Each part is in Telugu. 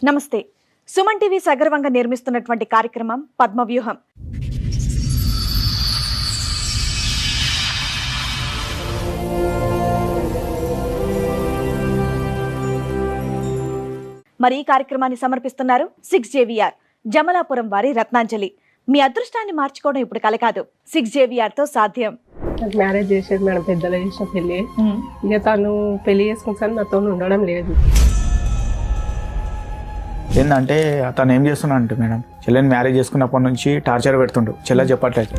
నమస్తే. సుమన్ టీవీ సగర్వంగా నిర్మిస్తున్నటువంటి కార్యక్రమం పద్మవ్యూహం. మరి ఈ కార్యక్రమాన్ని సమర్పిస్తున్నారు 6JVR జమలాపురం వారి రత్నాంజలి. మీ అదృష్టాన్ని మార్చుకోవడం ఇప్పుడు కల కాదు, 6JVR తో సాధ్యం. మ్యారేజ్ చేసేది మేడం, పెద్దలు చేసిన పెళ్లి. ఇక తను పెళ్లి చేసుకుంటాను, నాతో ఉండడం లేదు. ఏంటంటే అతను ఏం చేస్తున్నా అంటే మేడం, చెల్లెని మ్యారేజ్ చేసుకున్నప్పటి నుంచి టార్చర్ పెడుతుండు. చెల్లె చెప్పట్లేదు.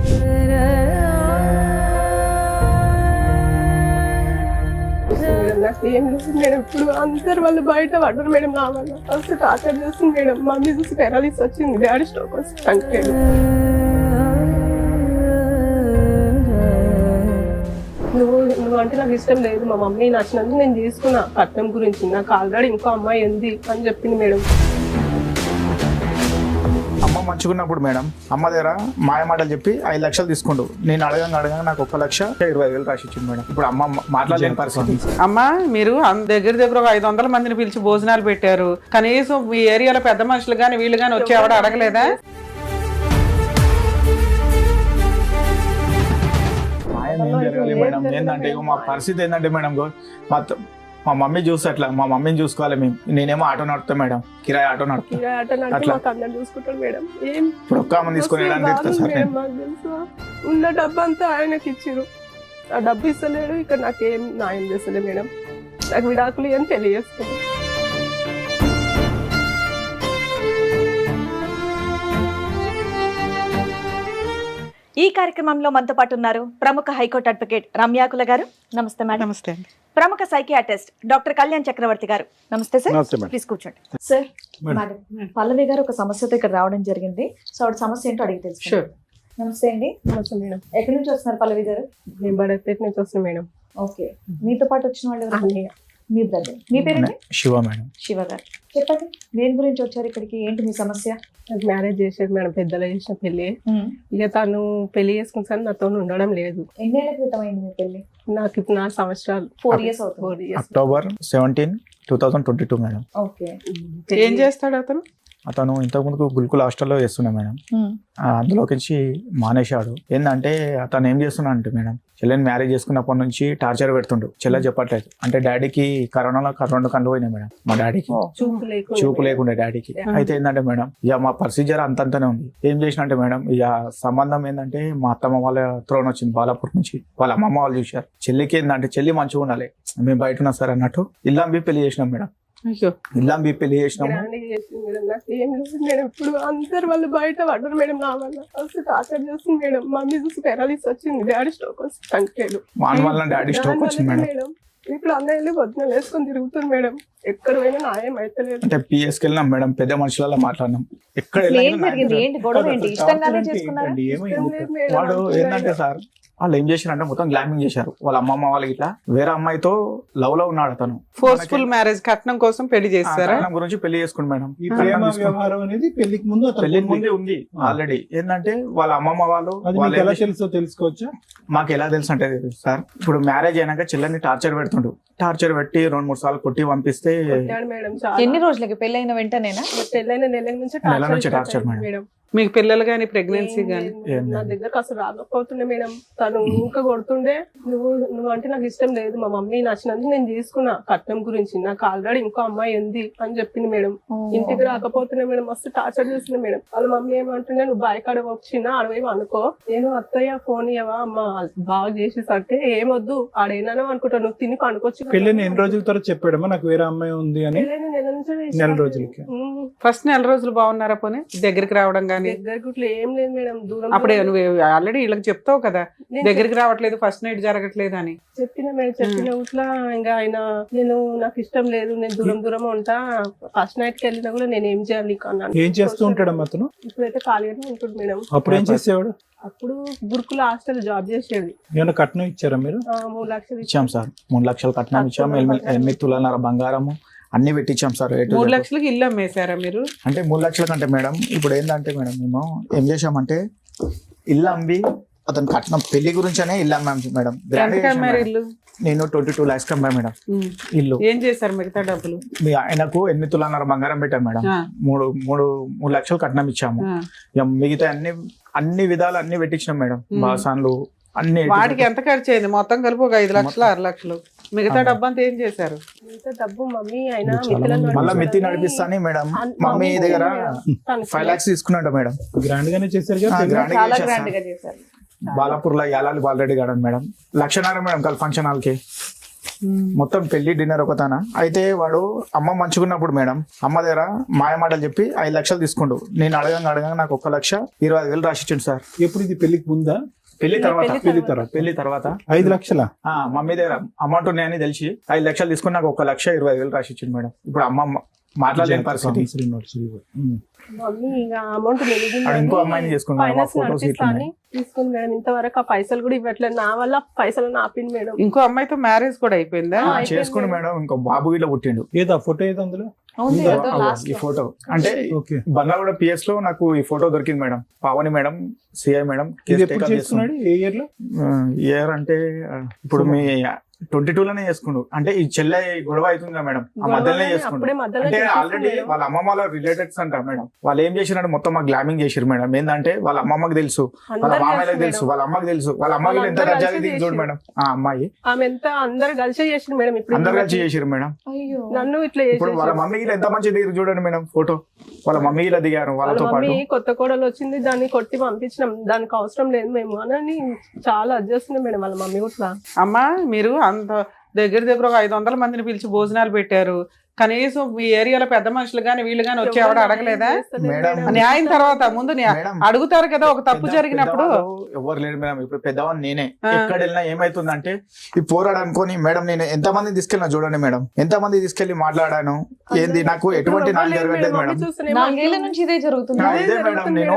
నాకు ఏం లేదు మేడం, ఇప్పుడు అందరు వాళ్ళు బయట పడ్డారు మేడం. నా వల్ల ఫస్ట్ టార్చర్ చేస్తుంది మేడం. మమ్మీ చూసి పెరాలిస్ వచ్చింది, డాడీ స్ట్రోక్ వచ్చి చనిపోయాడు. నువ్వు అంటే నాకు ఇష్టం లేదు, మా మమ్మీ నచ్చినందుకు నేను తీసుకున్నా. కట్నం గురించి నాకు ఆల్రెడీ ఇంకో అమ్మాయి ఉంది అని చెప్పింది మేడం. అమ్మ మంచుకున్నప్పుడు మేడం అమ్మ దగ్గర మాయ మాటలు చెప్పి 5 లక్షలు తీసుకుండు. నేను అడగంగా నాకు 1,20,000 రాసి ఇచ్చింది మేడం. ఇప్పుడు అమ్మ మాట్లాడలేని పరిస్థితి. అమ్మా, మీరు దగ్గర ఒక 500 మందిని పిలిచి భోజనాలు పెట్టారు. కనీసం మీ ఏరియాలో పెద్ద మనుషులు కానీ వీళ్ళు కానీ వచ్చి ఎవడ అడగలేదా? మాయం ఏం జరగాలి మేడం? ఏంటంటే మా పరిస్థితి ఏంటంటే మేడం, మా మమ్మీ చూసి అట్లా మా మమ్మీని చూసుకోవాలి మేము. నేనేమో ఆటో నడుపుతా మేడం, కిరాయి ఆటో నడుపుతా. చూసుకుంటాను మేడం. ఇప్పుడు ఒక్క అమ్మ తీసుకుని ఉన్న డబ్బు అంతా ఆయనకి ఇచ్చిరు. ఆ డబ్బు ఇస్తలేడు, ఇక్కడ నాకేం న్యాయం చేస్తలే మేడం. నాకు విడాకులు అని తెలియజేస్తుంది. ఈ కార్యక్రమంలో మనతో పాటు ఉన్నారు ప్రముఖ హైకోర్టు అడ్వకేట్ రమ్యాకుల గారు. నమస్తే మేడం. నమస్తే. ప్రముఖ సైకియాట్రిస్ట్ డాక్టర్ కళ్యాణ్ చక్రవర్తి గారు. నమస్తే సార్. ప్లీజ్ కూర్చోండి సార్. మేడం, పల్లవి గారు ఒక సమస్యతో ఇక్కడ రావడం జరిగింది. సో ఆవిడ సమస్య ఏంటో అడిగి తెలుసు. నమస్తే అండి. నమస్తే మేడం. ఎక్కడి నుంచి వస్తున్నారు పల్లవి గారు? నేను బడపేట నుంచి వస్తాను మేడం. ఓకే, మీతో పాటు వచ్చిన వాళ్ళు మీ బ్రదర్. మీ పేరు శివ మేడం. శివ గారు, చెప్పండి దేని గురించి వచ్చారు ఇక్కడికి? ఏంటి మీ సమస్య? నాకు మ్యారేజ్ చేసేది మేడం, పెద్దలు చేసిన పెళ్లి. ఇక తను పెళ్లి చేసుకుంటాను, నాతో ఉండడం లేదు. ఎన్నేళ్ల క్రితం అయింది మీ పెళ్లి? నాకు ఇప్పుడు 4 సంవత్సరాలు. 4 years అవుతుంది. October 17, 2022 madam. ఓకే. ఏం చేస్తాడు అతను? అతను ఇంతకుముందు గుల్కుల్ హాస్టల్లో చేస్తున్నా మేడం. అందులోకి మానేశాడు. ఏంటంటే అతను ఏం చేస్తున్నా అంటే మేడం, చెల్లెని మ్యారేజ్ చేసుకున్నప్పటి నుంచి టార్చర్ పెడుతుండు. చెల్లె చెప్పట్లేదు. అంటే డాడీకి కరోనాలో 2 కళ్ళు పోయినాయి మేడం. మా డాడీకి చూపు లేకుండే డాడీకి. అయితే ఏంటంటే మేడం, ఇక మా ప్రొసీజర్ అంతంతనే ఉంది. ఏం చేసిన అంటే మేడం, ఇక సంబంధం ఏంటంటే మా అత్తమ్మ వాళ్ళ త్రోన్ వచ్చింది బాలాపూర్ నుంచి. వాళ్ళ అమ్మమ్మ వాళ్ళు చూశారు. చెల్లికి ఏంటంటే చెల్లి మంచిగా ఉండాలి, మేము బయట ఉన్నా సార్ అన్నట్టు ఇల్లంబి పెళ్లి చేసినాం మేడం. ఇల్లంబి పెళ్లి చేసినాము. ఏం లేదు మేడం, ఇప్పుడు అందరు వాళ్ళు బయట పడ్డారు మేడం. నా వల్ల ఫస్ట్ టార్చర్ చేస్తుంది మేడం. మమ్మీ చూసి పెరాలిస్ వచ్చింది, డాడీ స్ట్రోక్ వచ్చి చనిపోయాడు. వాని వల్ల డాడీ స్ట్రోక్ వచ్చింది మేడం. ఇప్పుడు అందరూ పొద్దున వేసుకొని తిరుగుతుంది మేడం. ఎక్కడ పోయినా న్యాయం అయితే లేదు. అంటే పిఎస్కి వెళ్ళినాం మేడం, పెద్ద మనుషులలో మాట్లాడినాం. ఎక్కడ వాడు ఏంటంటే సార్, వాళ్ళు ఏం చేశారంటే మొత్తం గ్లామింగ్ చేశారు. వాళ్ళ అమ్మమ్మ వాళ్ళకి ఇట్లా వేరే అమ్మాయితో లవ్ లో ఉన్నాడు అతను. ఫోర్స్ఫుల్ మ్యారేజ్, కట్నం కోసం పెళ్లి చేస్తారా? కట్నం గురించి పెళ్లి చేసుకుని మేడం. ఈ ప్రేమ వ్యవహారం అనేది పెళ్లికి ముందే ఉంది ఆల్రెడీ. ఏంటంటే వాళ్ళ అమ్మమ్మ వాళ్ళు ఎలా తెలుసో తెలుసుకోవచ్చా? మాకు ఎలా తెలుసు అంటే సార్, ఇప్పుడు మ్యారేజ్ అయినాక చెల్లెని టార్చర్ పెడుతుండు. టార్చర్ పెట్టి 2-3 సార్లు కొట్టి పంపిస్తే. ఎన్ని రోజులకి పెళ్ళైన వెంటనేనా? పెళ్ళైన నెల నుంచి టార్చర్ మేడం. మీకు పిల్లలు గానీ ప్రెగ్నెన్సీ గానీ? నా దగ్గరకు అసలు రాకపోతుండే మేడం. తను ఇంకా కొడుతుండే. నువ్వు అంటే నాకు ఇష్టం లేదు, మా మమ్మీ నచ్చినందుకు నేను తీసుకున్నా. కట్నం గురించి నాకు ఆల్రెడీ ఇంకో అమ్మాయి ఉంది అని చెప్పింది మేడం. ఇంటికి రాకపోతుండే మేడం, మస్తు టార్చర్ చేస్తుంది మేడం. వాళ్ళ మమ్మీ ఏమంటుండే, నువ్వు బాయ్ కాడ వచ్చినా అడవేమో అనుకో, నేను అత్తయ్య ఫోన్ ఇవ్వవా అమ్మ బాగా చేసేసరికి ఏమొద్దు ఆడేనా అనుకుంటా, నువ్వు తిని పండుకొచ్చి. పెళ్ళిని ఎన్ని రోజుల తర్వాత చెప్పాడమ్మా నాకు వేరే అమ్మాయి ఉంది అని? నెల రోజులకి. ఫస్ట్ నెల రోజులు బాగున్నారా? పోనీ దగ్గరికి రావడం గానీ? దగ్గర ఏం లేదు మేడం, దూరం. అప్పుడే నువ్వు ఆల్రెడీ వీళ్ళకి చెప్తావు కదా దగ్గరికి రావట్లేదు, ఫస్ట్ నైట్ జరగట్లేదు అని. చెప్పిన మేడం, చెప్పిన ఊట్లా ఇంకా ఆయన నాకు ఇష్టం లేదు, నేను దూరం ఉంటా, ఫస్ట్ నైట్ కి వెళ్ళినా కూడా నేను ఏం చేయాలి అన్నాను. ఏం చేస్తూ ఉంటాడు అతను? ఇప్పుడైతే ఖాళీగానే ఉంటుంది మేడం. అప్పుడు ఏం చేసేవాడు? అప్పుడు గురుకుల హాస్టల్ జాబ్ చేసేది. ఏమైనా కట్నం ఇచ్చారా మీరు? 3 లక్షలు ఇచ్చాం సార్. 3 లక్షలు కట్నం ఇచ్చాం. 8 తులాల బంగారము అన్ని పెట్టించాం సార్. 3 లక్షలకి ఇల్లు అమ్మేశారా మీరు? అంటే 3 లక్షల కంటే మేడం, ఇప్పుడు ఏంటంటే మేడం, మేము ఏం చేసామంటే ఇల్లు అమ్మి అతను కట్టిన పెళ్లి గురించనే ఇల్లు అమ్మాం మేడం. గ్రాండ్ ఎంత అమ్మారు ఇల్లు? నేను 22 lakhs అమ్మా మేడం ఇల్లు. ఏం చేశారు మిగతా డబ్బులు? ఆయనకు 8 తులాన్నర బంగారం పెట్టాం మేడం. ఆ. 3 లక్షలు కట్నం ఇచ్చాము. ఆ. ఇక మిగతా అన్ని విధాలు అన్ని పెట్టించినాం మేడం. బాసాన్లు అన్ని వాటికి ఎంత ఖర్చు అయింది? మొత్తం కలిపి ఒక 5 లక్షలు 6 లక్షలు. మిగతా డబ్బు అంతా ఏం చేశారు? ఇంత డబ్బు మమ్మీ ఆయన మళ్ళీ మిత్తి నడిపిస్తాని మేడం. మమ్మీ దగ్గర 5 lakhs తీసుకున్నాడు మేడం. గ్రాండ్ గానే చేశారు కదా. గ్రాండ్ గా చాలా చేశారు గ్రాండ్ సార్. గా చేశారు. బాలాపూర్ లో యాలాలి బాలరెడ్డి గార్డెన్ మేడం. 1,00,000 మేడం కల్ ఫంక్షన్ హాల్ కి మొత్తం పెళ్లి డిన్నర్ ఒకతాన. అయితే వాడు అమ్మ మంచుకున్నప్పుడు మేడం అమ్మ దగ్గర మాయ మాటలు చెప్పి 5 లక్షలు తీసుకుండు. నేను అడగంగా నాకు 1,25,000 రాసిచ్చిండు సార్. ఎప్పుడు ఇది పెళ్లికి ముందా? పెళ్లి తర్వాత 5 లక్షల మమ్మీ దగ్గర అమౌంట్ ఉన్నాయని తెలిసి 5 లక్షలు తీసుకుని నాకు 1,25,000 రాసిచ్చిండు మేడం. ఇప్పుడు అమ్మ మాట్లాడలేని పరిస్థితి. మమ్మీ ఇక అమౌంట్ ఇంకో అమ్మాయిని చేసుకున్నాను. ఫోటోస్ తీసుకుంది మేడం. ఇంతవరకు ఆ పైసలు కూడా ఇవ్వట్లేదు. నా వల్ల పైసలు ఆపింది మేడం. ఇంకో అమ్మాయితో మ్యారేజ్ కూడా అయిపోయిందా? చేసుకుని మేడం. ఇంకో బాబు ఇలా పుట్టిండు. ఏదో ఫోటో ఏదో అందులో ఉంది ఇదిగో, ఏదో అగో, last ఈ లో. ఫోటో అంటే ఓకే. బంగాళగూడ PS లో నాకు ఈ ఫోటో దొరికింది madam. Pavani madam, CI madam. ఇది ఎప్పుడు చేసుకున్నాడు? ఏ ఇయర్ లో? ఇయర్ అంటే ఇప్పుడు మీ 22 లోనే చేసుకుండు. అంటే ఈ చెల్లె గొడవ అవుతుంది కదా మేడం, ఆ మధ్యలోనే చేసుకుండు. అప్పుడే మధ్యలో అంటే చేసేసాం ఆల్రెడీ మేడం. వాళ్ళ అమ్మమ్మ వాళ్ళ రిలేటెడ్స్ అంట మేడం. వాళ్ళు ఏం చేసిరంటే మొత్తం మా గ్లామింగ్ చేసిరు మేడం. ఏంటంటే వాళ్ళ అమ్మమ్మకి తెలుసు, వాళ్ళ అందరు మామయ్యకి చేస్తారు తెలుసు, మేడం. వాళ్ళ అమ్మకి తెలుసు, వాళ్ళ అమ్మకి ఎంత వాళ్ళందరూ రజ్జాగా కలిసి దిగి చూడు మేడం. ఆ అమ్మాయి ఆమె ఎంత అందరు కలిసి చేసింది మేడం. ఇప్పుడు అందరు కలిసి చేసిరు మేడం. అయ్యో. నన్ను ఇట్లా ఇప్పుడు వాళ్ళ చేసేసి మమ్మీకి ఎంత మంచి దిగారు చూడండి మేడం ఫోటో. వాళ్ళ మమ్మీ ఇలా దిగారు వాళ్ళ వాళ్ళతో పాటు. మమ్మీ కొత్త కోడలు వచ్చింది, దాన్ని కొట్టి పంపించినాం. దానికి అవసరం లేదు మేము అని చాలా అడ్జస్ట్ మేడం వాళ్ళ మమ్మీ కూడా. అమ్మా మీరు అంత దగ్గర ఒక 500 మందిని పిలిచి భోజనాలు పెట్టారు. కనీసం మీ ఏరియాలో పెద్ద మనుషులు గాని వీళ్ళు గాని వచ్చి ఎవడ అడగలేదా? మేడం. న్యాయం తర్వాత ముందు మేడం, అడుగుతారు కదా ఒక తప్పు జరిగినప్పుడు. ఎవరు లేరు మేడం. ఇప్పుడు పెద్దవాడిని నేనే. ఎక్కడ వెళ్ళినా ఏమైతుందంటే ఈ పోరాడు అనుకోని మేడం నేను ఎంత మంది తీసుకెళ్ళినా చూడండి మేడం. ఎంత మంది తీసుకెళ్లి మాట్లాడాను. ఏంది నాకు ఎటువంటి న్యాయం జరగట్లేదు మేడం. 4 ఏళ్ల నుంచి ఇదే జరుగుతుంది. ఇదే మేడం. నేను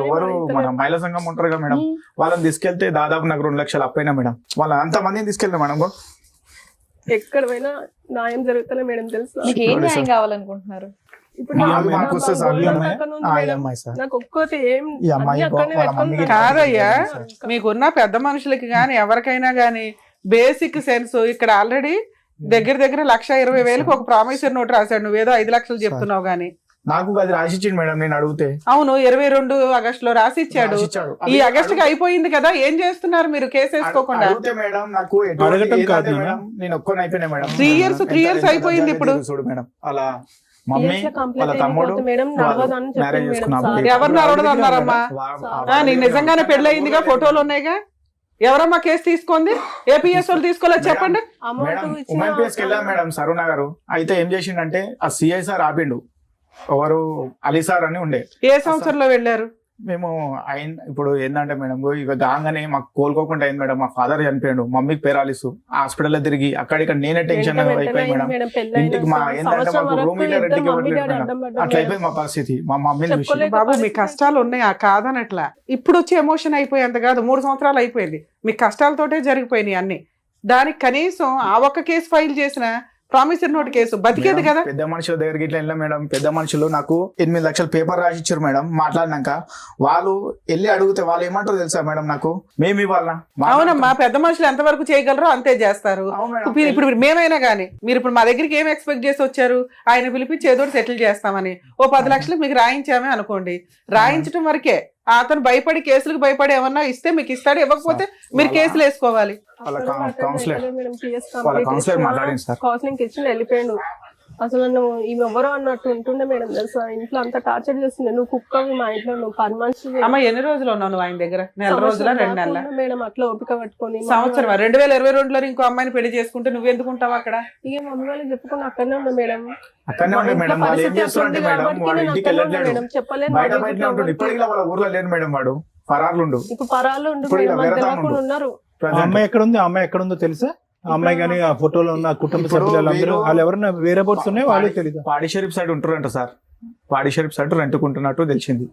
ఎవరు మన మహిళా సంఘం ఉంటారు కదా మేడం, వాళ్ళని తీసుకెళ్తే దాదాపు నాకు 2 లక్షలు అప్పైనా మేడం. వాళ్ళ అంత మందిని తీసుకెళ్ళిన మేడం. ఎక్కడ పోయినా న్యాయం జరుగుతలే మేడం. తెలుసు మీకు ఏం న్యాయం కావాలనుకుంటున్నారు? ఇప్పుడు మాకు వస్తే సార్ ఈ అమ్మాయి, అక్కడ ఉంది ఈ మేడం. అమ్మాయి సార్. నాకు ఒక్కటి ఏం ఈ అమ్మాయి అన్ని అక్కడనే వాళ్ళ పెట్టుకొని మమ్మీకి కాదయ్యా, మీకున్న పెద్ద మనుషులకి గాని ఎవరికైనా గాని బేసిక్ సెన్స్ ఇక్కడ ఆల్రెడీ దగ్గర 1,20,000 ఒక ప్రామిసర్ నోట్ రాశాడు. నువ్వేదో 5 లక్షలు చెప్తున్నావు గానీ. నాకు అది రాసిచ్చింది మేడం నేను అడిగితే. అవును 22 ఆగస్టులో రాసిచ్చాడు. రాసిచ్చాడు. ఈ ఆగస్టుకి అయిపోయింది కదా, ఏం చేస్తున్నారు మీరు కేసు వేసుకోకుండా? అడిగితే మేడం నాకు ఎటువంటి అడగటం ఏదంటే కాదు మేడం, నేను ఒక్కని అయిపోయినా మేడం. 3 years అయిపోయింది ఇప్పుడు. చూడు మేడం, అలా మమ్మీ కేసులో కంప్లైంట్ వాళ్ళ తమ్ముడు అయిపోతే మేడం నడవదని చెప్పారు మ్యారేజ్ మేడం చేసుకున్నాం. సార్. ఎవరు నడవదన్నారమ్మా? నీకు నిజంగానే పెళ్ళయిందిగా, ఫోటోలు ఉన్నాయిగా. ఎవరమ్మా కేసు తీసుకుంది? ఏపీఎస్ వాళ్ళు తీసుకోలేదు చెప్పండి. మేడం అమౌంట్ ఉమెన్ ప్లేస్ కి వెళ్ళాం మేడం సరుణ గారు. అయితే ఏం చేసిండంటే ఆ సిఐ సార్ ఆపిండు. ఎవరు అలీ సార్ అని ఉండే. ఏ సంవత్సరంలో వెళ్ళారు? మేము ఇప్పుడు ఏంటంటే మేడం ఇక గాంగానే మాకు కోలుకోకుండా అయింది మేడం. మా ఫాదర్ చనిపోయాడు, మమ్మీకి పేరాలిసు హాస్పిటల్లో తిరిగి అక్కడిక నేనే టెన్షన్ అయిపోయి మేడం. ఇంటికి మా ఏంటంటే మాకు రూమ్ ఇల్లర్ ఇంటికి ఇవ్వట్లేదు మేడం. అట్లా అయిపోయింది మా పరిస్థితి. మా మమ్మీని విషయం బాబు మీ కష్టాలు ఉన్నాయి, కాదనట్లా. ఇప్పుడు వచ్చి ఎమోషన్ అయిపోయేంత కాదు. 3 సంవత్సరాలు అయిపోయింది. మీ కష్టాలతోటే జరిగిపోయినాయి అన్ని. దానికి కనీసం ఆ ఒక్క కేసు ఫైల్ చేసిన ప్రామిసర్ నోట్ కేసు బతికేది కదా. పెద్ద మనుషుల దగ్గరికి ఇట్లా వెళ్ళాం మేడం. పెద్ద మనుషులు నాకు 8 లక్షలు పేపర్ రాసి ఇచ్చారు మేడం. మాట్లాడినాక వాళ్ళు వెళ్ళి అడిగితే వాళ్ళు ఏమంటారు తెలుసా మేడం, నాకు మేము ఇవ్వాలనా? అవునమ్మా, పెద్ద మనుషులు ఎంతవరకు చేయగలరో అంతే చేస్తారు. ఇప్పుడు మేమైనా గానీ మీరు ఇప్పుడు మా దగ్గరికి ఏం ఎక్స్పెక్ట్ చేసి వచ్చారు? ఆయన పిలిపించి ఏదో సెటిల్ చేస్తామని ఓ 10 లక్షలు మీకు రాయించామే అనుకోండి. రాయించడం వరకే. అతను భయపడి కేసులకు భయపడి ఏమన్నా ఇస్తే మీకు ఇస్తాడు, ఇవ్వకపోతే మీరు కేసులు వేసుకోవాలి. వాళ్ళ కౌన్సిలర్ మాట్లాడింది సార్. కౌన్సిలింగ్ ఇచ్చి వెళ్ళిపోయాడు. అసలు నన్ను ఇవి ఎవరో అన్నట్టు ఉంటుండే మేడం. తెలుసా ఇంట్లో అంతా టార్చర్ చేస్తుంది. నువ్వు కుక్కవి మా ఇంట్లో, నువ్వు పని మనిషి. అమ్మ ఎన్ని రోజులు ఉన్నావు నువ్వు ఆయన దగ్గర? 1 రోజుల 2 నెలల మేడం. అట్లా ఓపిక పట్టుకొని సంవత్సరం 2022లో ఇంకో అమ్మాయిని పెళ్లి చేసుకుంటే నువ్వు ఎందుకు ఉంటావు అక్కడ? ఇక మమ్మీ వాళ్ళకి చెప్పుకుని అక్కడనే ఉన్నా మేడం. అక్కడనే ఉండే మేడం. వాళ్ళు ఏం చేస్తున్నారంటే మేడం వాడు ఇంటికి వెళ్ళట్లేదు, చెప్పలేదు. బయట బయటనే ఉంటుంది. ఇప్పటికీ వాళ్ళ ఊర్లో లేరు మేడం. వాడు పరార్లుండు. ఇప్పుడు పరాలు ఉండు ఇప్పుడు ఇలా మేడం. వెరతాను తెలియకుండా ఉన్నారు. ఆ అమ్మాయి ఎక్కడ ఉంది? ఆ అమ్మాయి ఎక్కడ ఉందో తెలుసా? ఆ అమ్మాయి కానీ ఆ ఫోటోలో ఉన్న కుటుంబ సభ్యులందరూ వాళ్ళు ఎవరైనా వేరే బోట్స్ ఉన్నాయి వాళ్ళకి తెలియదు. పాడి షరీఫ్ సైడ్ ఉంటారంట సార్. పాడి షరీఫ్ సైడ్ రెంట్కుంటున్నట్టు తెలిసింది.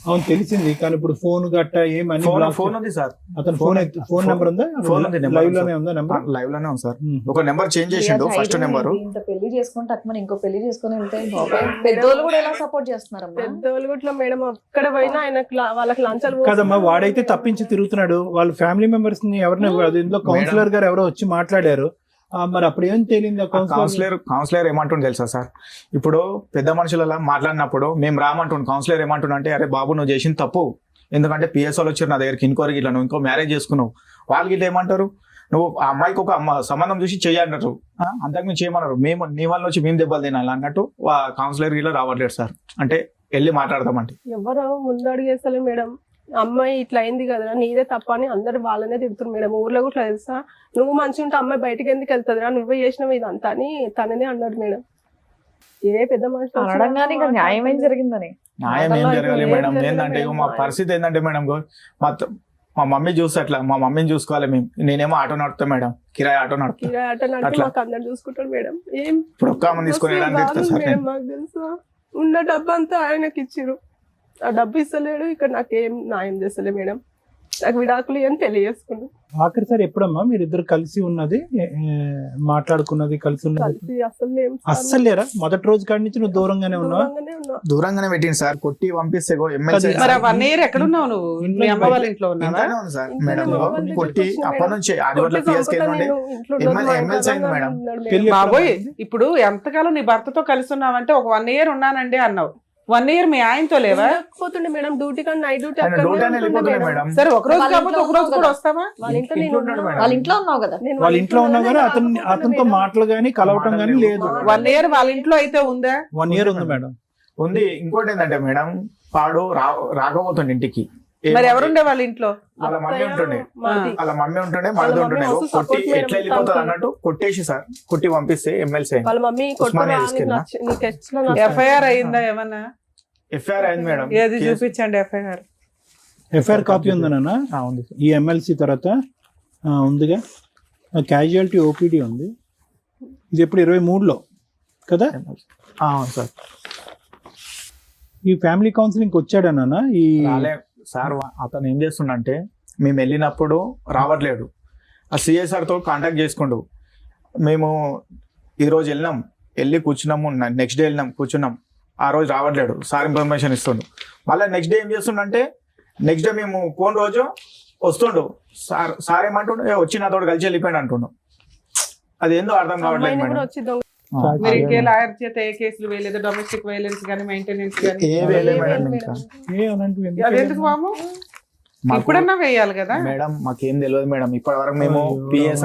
అవును తెలిసింది, కానీ ఇప్పుడు ఫోన్ గట్ట ఏమని ఫోన్ ఉంది సార్, అతను ఫోన్ నెంబర్ ఉందా? ఫోన్ ఉంది, లైవ్ లోనే ఉందా నెంబర్? లైవ్ లోనే ఉంది సార్. ఒక నెంబర్ చేంజ్ చేసిండు, ఫస్ట్ నెంబర్. ఇంత పెళ్లి చేసుకుంటే అట్లా ఇంకో పెళ్లి చేసుకుని వెళ్తే పెద్దోళ్ళు కూడా ఎలా సపోర్ట్ చేస్తున్నారమ్మా? పెద్దోళ్ళు కూడా మేడం అక్కడ పోయినా ఆయనకు వాళ్ళకి లంచాలు కదమ్మా, వాడైతే తప్పించి తిరుగుతున్నాడు. వాళ్ళ ఫ్యామిలీ మెంబర్స్ ని ఎవరిని ఇందులో కౌన్సిలర్ గారు ఎవరో వచ్చి మాట్లాడారు. మరి అప్పుడు ఏం తెలియదు? కౌన్సిలర్ ఏమంటుండే తెలుసా సార్, ఇప్పుడు పెద్ద మనుషులలో మాట్లాడినప్పుడు మేము రామంటుండే, కౌన్సిలర్ ఏమంటుండే అంటే, అరే బాబు నువ్వు చేసింది తప్పు, ఎందుకంటే పిఎస్ వాళ్ళు వచ్చారు నా దగ్గరికి ఇంకోరికి, ఇట్లా నువ్వు ఇంకో మ్యారేజ్ చేసుకున్నావు, వాళ్ళకి ఇట్లా ఏమంటారు, నువ్వు ఆ అమ్మాయికి ఒక సంబంధం చూసి చెయ్యన్నారు, అంతకుమించి చేయమన్నారు, మేము నీ వాళ్ళ వచ్చి మేము దెబ్బలు తినాలి అన్నట్టు కౌన్సిలర్ ఇలా రావట్లేదు సార్. అంటే వెళ్ళి మాట్లాడతామంటే ఎవరు ముందడుగేస్తలే మేడం. అమ్మాయి ఇట్లా అయింది కదా నీదే తప్ప అని అందరు వాళ్ళనే తిడుతున్నారు మేడం. ఊర్లో కూడా తెలుసా, నువ్వు మంచిగా ఉంటే అమ్మాయి బయటకు ఎందుకు వెళ్తుందిరా, నువ్వే చేసినావు ఇదంతా అని తననే అన్నాడు మేడం. ఏ పెద్ద మనిషి అనడంగానే ఇంకా న్యాయం ఏం జరిగిందని? న్యాయం ఏం జరగాలి మేడం? ఏంటంటే మా పరిస్థితి ఏంటంటే మేడం, మా మమ్మీ చూస్తే అట్లా, మా మమ్మీని చూసుకోవాలి మేము. నేనేమో ఆటో నడుపుతా మేడం, కిరాయి ఆటో నడుపుతా. కిరాయి ఆటో నడిపి మాకు అందరు చూసుకుంటాడు మేడం. ఏం ఇప్పుడు ఒక్క ఆమె తీసుకొని మేడం మాకు తెలుసా, ఉన్న డబ్బు అంతా ఆయనకి ఇచ్చిరు. ఆ డబ్బు ఇస్తలేడు, ఇక్కడ నాకేం న్యాయం చేస్తలే మేడం. నాకు విడాకులు అని పెళ్లి చేసుకున్నాను. ఆఖరిసారి ఎప్పుడమ్మా మీరు ఇద్దరు కలిసి ఉన్నది, మాట్లాడుకున్నది, కలిసి ఉన్నది? అస్సలు లేరా? మొదటి రోజు కాడి నుంచి నువ్వు దూరంగానే ఉన్నావా? దూరంగానే పెట్టింది సార్, కొట్టి పంపిస్తే ఎమ్మెల్సీ. మరి 1 year ఎక్కడున్నావు నువ్వు? మీ అమ్మ వాళ్ళ ఇంట్లో ఉన్నావా? సార్ మేడం కొట్టి అప్పటి నుంచి ఆదివారం పిఎస్కే ఎమ్మెల్సీ అయింది మేడం. బాబోయ్, ఇప్పుడు ఎంతకాలం నీ భర్తతో కలిసి ఉన్నావంటే ఒక 1 year ఉన్నానండి అన్నావు. 1 year మీ ఆయనతో లేవా? పోతుండే మేడం డ్యూటీ కానీ నైట్ డ్యూటీ మేడం. సరే ఒక రోజు కాకపోతే ఒక రోజు కూడా వస్తావా? వాళ్ళ ఇంట్లో నేను వాళ్ళ ఇంట్లో ఉన్నావు కదా? వాళ్ళ ఇంట్లో ఉన్నా కానీ అతనితో మాటలు గానీ కలవటం గానీ లేదు. 1 year వాళ్ళ ఇంట్లో అయితే ఉందా? 1 year ఉంది మేడం. ఉంది. ఇంకోటి ఏంటంటే మేడం, పాడు రాకపోతుండే ఇంటికి. మరి ఎవరుండే వాళ్ళ ఇంట్లో? వాళ్ళ మమ్మీ ఉంటుండే, మరిది ఉంటుండే. కొట్టి ఎట్లా వెళ్ళిపోతుంది అన్నట్టు కొట్టేసి సార్, కొట్టి పంపిస్తే ఎమ్మెల్సీ వాళ్ళ మమ్మీ ఎఫ్ఐఆర్ అయిందా ఏమన్నా? ఎఫ్ఐఆర్ అయింది మేడం. ఏది చూపించండి ఎఫ్ఐఆర్. ఎఫ్ఐఆర్ కాపీ ఉందన్నా? ఉంది. ఈ ఎమ్మెల్సీ తర్వాత ఉందిగా, క్యాజువాలిటీ ఓపీడీ ఉంది. ఇది ఎప్పుడు 23లో కదా సార్? ఈ ఫ్యామిలీ కౌన్సిలింగ్ వచ్చాడన్నా? ఈ సార్ అతను ఏం చేస్తుండంటే, మేము వెళ్ళినప్పుడు రావట్లేడు, ఆ సిఎస్ఆర్తో కాంటాక్ట్ చేసుకుండు. మేము ఈరోజు వెళ్ళి కూర్చున్నాము, నెక్స్ట్ డే కూర్చున్నాం, ఆ రోజు రావట్లేడు, సార్ ఇన్ఫర్మేషన్ ఇస్తుండు. మళ్ళీ నెక్స్ట్ డే ఏం చేస్తుండంటే, నెక్స్ట్ డే మేము ఫోన్ రోజు వస్తుండు, సార్ ఏమంటుండు, వచ్చి నాతో కలిసి వెళ్ళిపోయాడు అంటుండు. అది ఏందో అర్థం కావట్లేదు మేడం. మీరు ఇంకే లాయర్ చేత ఏ కేసులు వేయలేదు? డొమెస్టిక్ వైలెన్స్ కానీ మెయింటెనెన్స్ కానీ అదెందుకు బాబు? ఇప్పుడన్నా వేయాలి కదా మేడం. మాకేం తెలియదు మేడం, ఇప్పటి వరకు మేము పిఎస్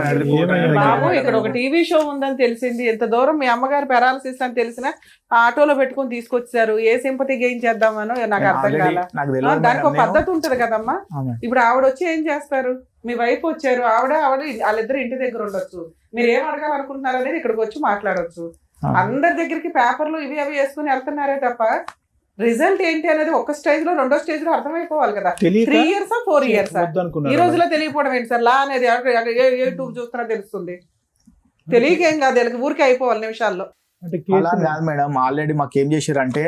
బాబు ఇక్కడ ఒక టీవీ షో ఉందని తెలిసింది, ఎంత దూరం మీ అమ్మగారు పెరాలసిస్ అని తెలిసిన ఆటోలో పెట్టుకుని తీసుకొచ్చారు. ఏ సింపతి గెయిన్ చేద్దామనో నాకు అర్థం కాల. దానికి ఒక పద్ధతి ఉంటది కదమ్మా. ఇప్పుడు ఆవిడ వచ్చి ఏం చేస్తారు? మీ వైఫ్ వచ్చారు, ఆవిడ వాళ్ళిద్దరు ఇంటి దగ్గర ఉండొచ్చు, మీరు ఏం అడగాలనుకుంటున్నారు అనేది ఇక్కడికి వచ్చి మాట్లాడొచ్చు. అందరి దగ్గరికి పేపర్లు ఇవి అవి వేసుకుని వెళ్తున్నారే తప్ప రిజల్ట్ ఏంటి అనేది ఒక స్టేజ్ లో, రెండో స్టేజ్ లో అర్థమైపోవాలి కదా. 3 years 4 years ఈ రోజులో తెలియకపోవడం ఏంటి సార్? లా అనేది యూట్యూబ్ చూస్తున్నా తెలుస్తుంది. తెలియకేం కాదు, వీళ్ళకి ఊరికే అయిపోవాలి నిమిషాల్లో. కాదు మేడం, ఆల్రెడీ మాకు ఏం చేశారంటే,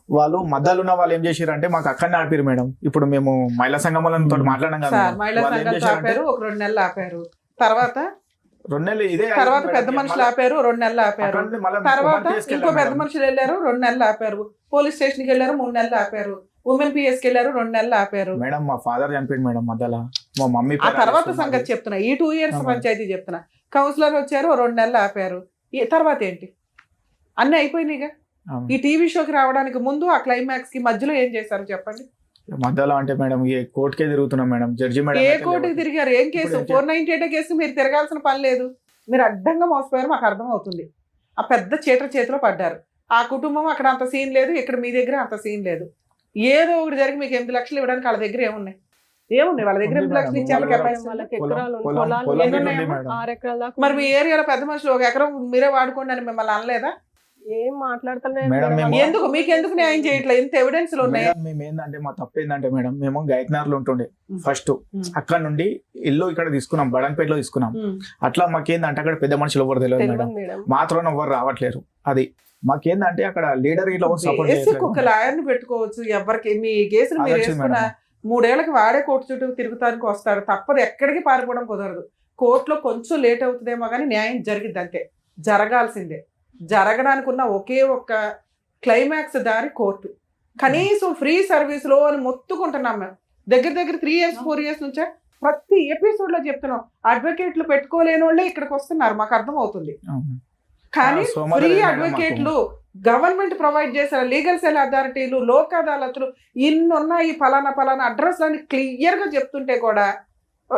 వాళ్ళు మధ్యలో ఉన్న వాళ్ళు ఏం చేశారంటే మాకు అక్కడనే ఆపారు మేడం. ఇప్పుడు మేము మహిళా సంఘం వాళ్ళతో మాట్లాడడం కదా, మహిళా సంఘాలతో ఆపారు, ఒక 2 నెలలు ఆపారు. తర్వాత 2 నెలలు ఇదే, తర్వాత పెద్ద మనుషులు ఆపారు, 2 నెలలు ఆపారు. తర్వాత ఇంకో పెద్ద మనుషులు వెళ్ళారు, 2 నెలలు ఆపారు. పోలీస్ స్టేషన్ కి వెళ్ళారు, 3 నెలలు ఆపారు. ఉమెన్ పిఎస్ కి వెళ్ళారు, 2 నెలలు ఆపారు. మేడం మా ఫాదర్ చనిపోయింది మేడం మధ్యలో, మా మమ్మీ. ఆ తర్వాత సంగతి చెప్తున్నా, ఈ 2 years పంచాయతీ చెప్తున్నా. కౌన్సిలర్ వచ్చారు, 2 నెలలు ఆపారు. తర్వాత ఏంటి? అన్ని అయిపోయినాయిగా. ఈ టీవీ షోకి రావడానికి ముందు ఆ క్లైమాక్స్ కి మధ్యలో ఏం చేశారు చెప్పండి? మధ్యలో అంటే మేడం ఈ కోర్టుకే తిరుగుతున్నాం మేడం. జడ్జి మేడం ఏ కోర్టుకి తిరిగారు? ఏం కేసు? 498 కేసు మీరు తిరగాల్సిన పని లేదు. మీరు అడ్డంగా మోసపోయారు, మాకు అర్థం అవుతుంది. ఆ పెద్ద చేతిలో పడ్డారు. ఆ కుటుంబం అక్కడ అంత సీన్ లేదు, ఇక్కడ మీ దగ్గర అంత సీన్ లేదు. ఏదో ఒకటి జరిగి మీకు 8 లక్షలు ఇవ్వడానికి వాళ్ళ దగ్గర ఏమున్నాయి? వాళ్ళ దగ్గర 8 లక్షలు ఇచ్చే మరి మీ ఏరియాలో పెద్ద మనుషులు 1 ఎకరం మీరే వాడుకోండి అని మిమ్మల్ని అనలేదా? ఏం మాట్లాడుతున్నారు? ఎందుకు మీకు న్యాయం చేయట్లేదు? ఇంత ఎవిడెన్స్ ఉన్నాయి. మేము ఏంటంటే, మా తప్పు ఏంటంటే మేడం, మేము గైక్నార్లో ఉంటుండే ఫస్ట్, అక్కడ నుండి ఇల్లు ఇక్కడ తీసుకున్నాం, బడంపేటలో తీసుకున్నాం. అట్లా మాకేందంటే అక్కడ పెద్ద మనుషులు ఎవరు తెలియదు మేడం, మాత్రం ఎవరు రావట్లేరు. అది మాకేందంటే అక్కడ లీడర్ ఇట్లా సపోర్ట్ బేసిక్ ఒక లాయర్ ని పెట్టుకోవచ్చు. ఎవరికి మీ కేసులు మీరు వేసుకున్న 3 ఏళ్ళకి వాడే కోర్టు చుట్టూ తిరుగుతానికి వస్తాడు, తప్పదు, ఎక్కడికి పారిపోవడం కుదరదు. కోర్టులో కొంచెం లేట్ అవుతుందేమో కానీ న్యాయం జరిగిద్ది, అంతే, జరగాల్సిందే. జరగడానికి ఉన్న ఒకే ఒక్క క్లైమాక్స్ దారి కోర్టు. కనీసం ఫ్రీ సర్వీస్ లో అని మొత్తుకుంటున్నాం మేము. దగ్గర 3 years 4 years నుంచే ప్రతి ఎపిసోడ్ లో చెప్తున్నాం, అడ్వకేట్లు పెట్టుకోలేని వాళ్ళే ఇక్కడికి వస్తున్నారు, మాకు అర్థం అవుతుంది. కానీ ఫ్రీ అడ్వకేట్లు గవర్నమెంట్ ప్రొవైడ్ చేసిన లీగల్ సెల్ అథారిటీలు, లోక్ అదాలతులు ఇన్నున్నాయి, ఫలానా అడ్రస్ అని క్లియర్ గా చెప్తుంటే కూడా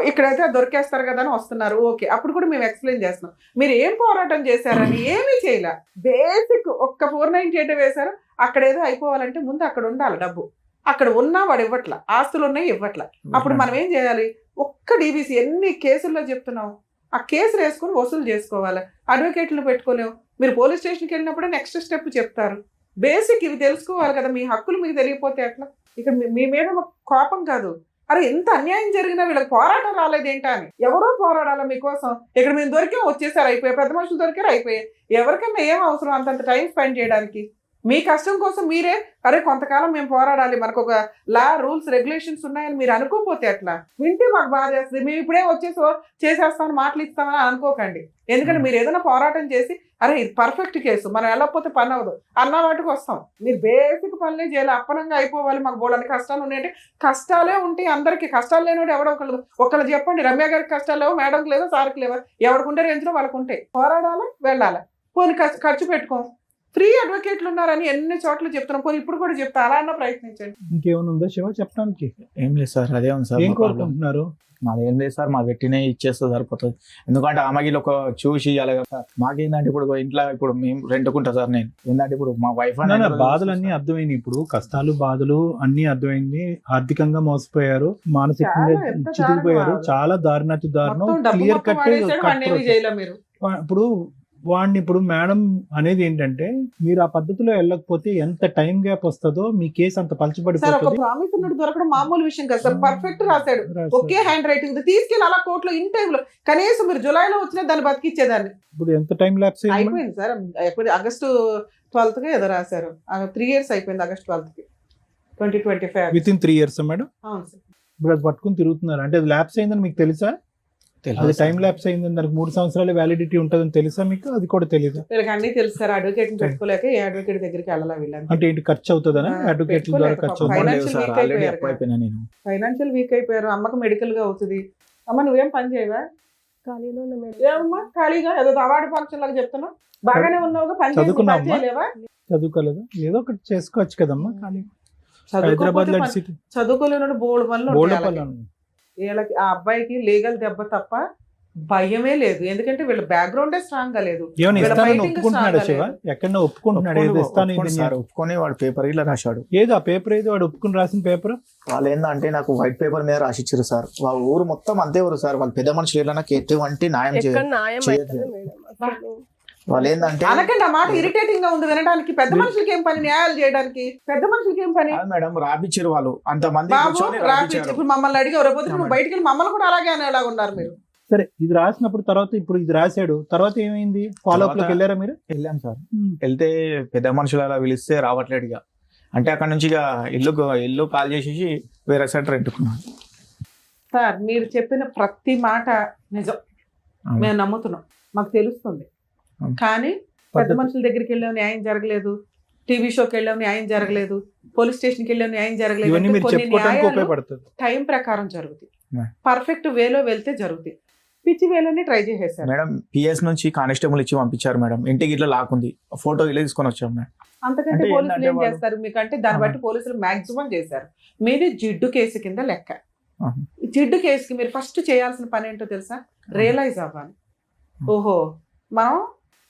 ఇక్కడైతే దొరికేస్తారు కదా అని వస్తున్నారు. ఓకే, అప్పుడు కూడా మేము ఎక్స్ప్లెయిన్ చేస్తున్నాం, మీరు ఏం పోరాటం చేశారని. ఏమీ చేయలే, బేసిక్ ఒక్క 498 వేశారు. అక్కడ ఏదో అయిపోవాలంటే ముందు అక్కడ ఉండాలి డబ్బు, అక్కడ ఉన్నా వాడు ఇవ్వట్ల, ఆస్తులు ఉన్నాయి ఇవ్వట్ల. అప్పుడు మనం ఏం చేయాలి? ఒక్క డీబీసీ ఎన్ని కేసుల్లో చెప్తున్నాం, ఆ కేసులు వేసుకొని వసూలు చేసుకోవాలి. అడ్వకేట్లు పెట్టుకోలేము. మీరు పోలీస్ స్టేషన్కి వెళ్ళినప్పుడే నెక్స్ట్ స్టెప్ చెప్తారు. బేసిక్ ఇవి తెలుసుకోవాలి కదా, మీ హక్కులు మీకు తెలియకపోతే ఎట్లా? ఇక్కడ మీ మీద కోపం కాదు, అరే ఎంత అన్యాయం జరిగినా వీళ్ళకి పోరాటం రాలేదేంటా అని. ఎవరో పోరాడాలా మీకోసం. ఇక్కడ మేము దొరికాం, వచ్చేసారు, అయిపోయాయి. పెద్ద మనుషులు దొరికారు, అయిపోయాయి. ఎవరికన్నా ఏం అవసరం అంతంత టైం స్పెండ్ చేయడానికి? మీ కష్టం కోసం మీరే అరే కొంతకాలం మేము పోరాడాలి, మనకు ఒక లా రూల్స్ రెగ్యులేషన్స్ ఉన్నాయని మీరు అనుకోకపోతే ఎట్లా? వింటే మాకు బాధ చేస్తుంది. మేము ఇప్పుడే చేసేస్తామని మాటలు ఇస్తామని అనుకోకండి. ఎందుకంటే మీరు ఏదైనా పోరాటం చేసి అరే ఇది పర్ఫెక్ట్ కేసు, మనం వెళ్ళకపోతే పని అవ్వదు అన్న వాటికి వస్తాం. మీరు బేసిక్ పనులే చేయాలి, అప్పనంగా అయిపోవాలి. మాకు బోళ్ళని కష్టాలు ఉన్నాయంటే కష్టాలే ఉంటాయి అందరికీ. కష్టాలు లేనివాడు ఎవడో ఒకళ్ళు చెప్పండి, రమ్య గారికి కష్టాలు లేవు, మేడంకి లేవో, సార్కి లేవో, ఎవరికి ఉంటే రేంజ్లో వాళ్ళకు ఉంటాయి. పోరాడాలి, వెళ్ళాలి, పోనీ ఖర్చు పెట్టుకోం. ఫ్రీ అడ్వకేట్లు ఉన్నారని ఎన్ని చోట్ల చెప్తున్నాం, పోనీ ఇప్పుడు కూడా చెప్తా, అలా అన్నా ప్రయత్నించండి. ఇంకేమైనా ఉందా శివ చెప్పడానికి? ఏం లేదు సార్, అదే ఉంది సార్. ఏం కోరుకుంటున్నారు? మాది ఏం లేదు సార్, మా పెట్టినే ఇచ్చేస్తే సరిపోతుంది. ఎందుకంటే ఆమెకి ఒక చూసి ఇవ్వాలి కదా సార్. మాకేందంటే ఇప్పుడు ఇంట్లో ఇప్పుడు మేము రెంట్కుంటా సార్. నేను ఏంటంటే ఇప్పుడు మా వైఫ్ బాధలన్నీ అర్థమైంది, ఇప్పుడు కష్టాలు బాధలు అన్ని అర్థమైంది. ఆర్థికంగా మోసపోయారు, మానసికంగా చితికిపోయారు, చాలా దారుణాతి దారుణం. Clear cut. ఇప్పుడు వాడిని ఇప్పుడు మేడం అనేది ఏంటంటే, మీరు ఆ పద్ధతిలో వెళ్ళకపోతే ఎంత టైం గ్యాప్ వస్తుందో మీ కేసు అంత పలచబడిపోతుంది. ప్రామిస్ ఉన్నట్టు దొరకడం మామూలు విషయం కదా సార్. పర్ఫెక్ట్ రాశాడు, ఒకే హ్యాండ్ రైటింగ్, తీసుకెళ్ళి అలా కోర్టులో ఇన్ టైమ్ లో కనీసం మీరు జులైలో వచ్చినా దాన్ని బతికిచ్చేదాన్ని. ఇప్పుడు ఎంత టైం ల్యాప్స్ అయిపోయింది సార్? ఎప్పుడు August 12th ఏదో రాశారు. 3 years అయిపోయింది August 12th 2025. With in 3 years madam. అవును సార్. ఇప్పుడు అది పట్టుకుని తిరుగుతున్నారు అంటే అది ల్యాప్స్ అయిందని మీకు తెలుసా? అది టైం ల్యాప్స్ అయిందని, దానికి 3 సంవత్సరాల వ్యాలిడిటీ ఉంటుందని తెలుసా మీకు? అది కూడా తెలియదు. వీళ్ళకి అన్ని తెలుసు సార్. అడ్వకేట్ పెట్టుకోలేక ఏ అడ్వకేట్ దగ్గరికి వెళ్ళాలా వీళ్ళని. అంటే ఏంటి ఖర్చు అవుతుందనా? అడ్వకేట్ ద్వారా ఖర్చు అవుతుంది. ఫైనాన్షియల్ వీక్ అయిపోయారు. అమ్మకి మెడికల్ గా అవుతుంది. అమ్మ నువ్వేం పని చేయవా? ఖాళీలో ఉన్నా మేడం. ఏమమ్మా ఖాళీగా ఏదో అవార్డు ఫంక్షన్ లాగా చెప్తున్నావు, బాగానే ఉన్నావుగా, పని చేయలేవా? చదువుకోలేదా? ఏదో ఒకటి చేసుకోవచ్చు కదమ్మా. ఖాళీ హైదరాబాద్ లో చదువుకోలేని బోల్డ్ పనులు. వీళ్ళకి ఆ అబ్బాయికి లీగల్ దెబ్బ తప్ప భయమే లేదు, ఎందుకంటే వీళ్ళ బ్యాక్గ్రౌండే స్ట్రాంగ్ గా లేదు. ఎక్కడో ఒప్పుకుంటున్నాడు, ఒప్పుకొని వాడు పేపర్ ఇలా రాశాడు. ఏదో ఆ పేపర్ ఏదో వాడు ఒప్పుకుని రాసిన పేపర్. వాళ్ళు ఏంటంటే నాకు వైట్ పేపర్ మీద రాసిచ్చారు సార్. వాళ్ళ ఊరు మొత్తం అంతే ఊరు సార్. వాళ్ళు పెద్ద మనుషులు నాకు ఎటువంటి న్యాయం చేయలేదు. వాళ్ళు ఏంటంటే అనకండి ఆ మాట ఇరిటేటింగ్ గా ఉంది వినడానికి. పెద్ద మనుషులకి ఏం పని న్యాయాలు చేయడానికి? పెద్ద మనుషులకి ఏం పని మేడం? రాపిచ్చారు వాళ్ళు అంతమంది. ఇప్పుడు మమ్మల్ని అడిగి రేపు నువ్వు బయటికి వెళ్ళి మమ్మల్ని కూడా అలాగే అనేలా ఉన్నారు మీరు. సరే, ఇది రాసినప్పుడు తర్వాత ఇప్పుడు ఇది రాశాడు, తర్వాత ఏమైంది? ఫాలో అప్ లోకి వెళ్ళారా మీరు? వెళ్ళాం సార్. వెళ్తే పెద్ద మనుషులు అలా పిలిస్తే రావట్లేడు ఇక. అంటే అక్కడ నుంచి ఇక ఇల్లు కాల్ చేసేసి వేరే సైడ్ రెంటుకున్నాను. సార్ మీరు చెప్పిన ప్రతి మాట నిజం, మేము నమ్ముతున్నాం, మాకు తెలుస్తుంది. కానీ పెద్ద మనుషుల దగ్గరికి వెళ్ళాం న్యాయం జరగలేదు, టీవీ షోకి వెళ్ళాం న్యాయం జరగలేదు, పోలీస్ స్టేషన్కి వెళ్ళాం న్యాయం జరగలేదు. టైం ప్రకారం జరుగుతాయి, పర్ఫెక్ట్ వేలో వెళ్తే జరుగుతాయి. పిచ్చి వేలోనే ట్రై చేసేసారు మేడం. పిఎస్ నుంచి కానిస్టేబుల్ ఇచ్చి పంపించారు మేడం. ఇంటికి ఇట్లా లాక్కుంది, ఫోటో ఇలా తీసుకొని వచ్చాం మేడం. అంతకంటే పోలీసులు ఏం చేస్తారు మీకంటే? దాన్ని బట్టి పోలీసులు మాక్సిమం చేశారు. మీది జిడ్డు కేసు కింద లెక్క. జిడ్డు కేసుకి మీరు ఫస్ట్ చేయాల్సిన పని ఏంటో తెలుసా? రియలైజ్ అవ్వాలి, ఓహో మనం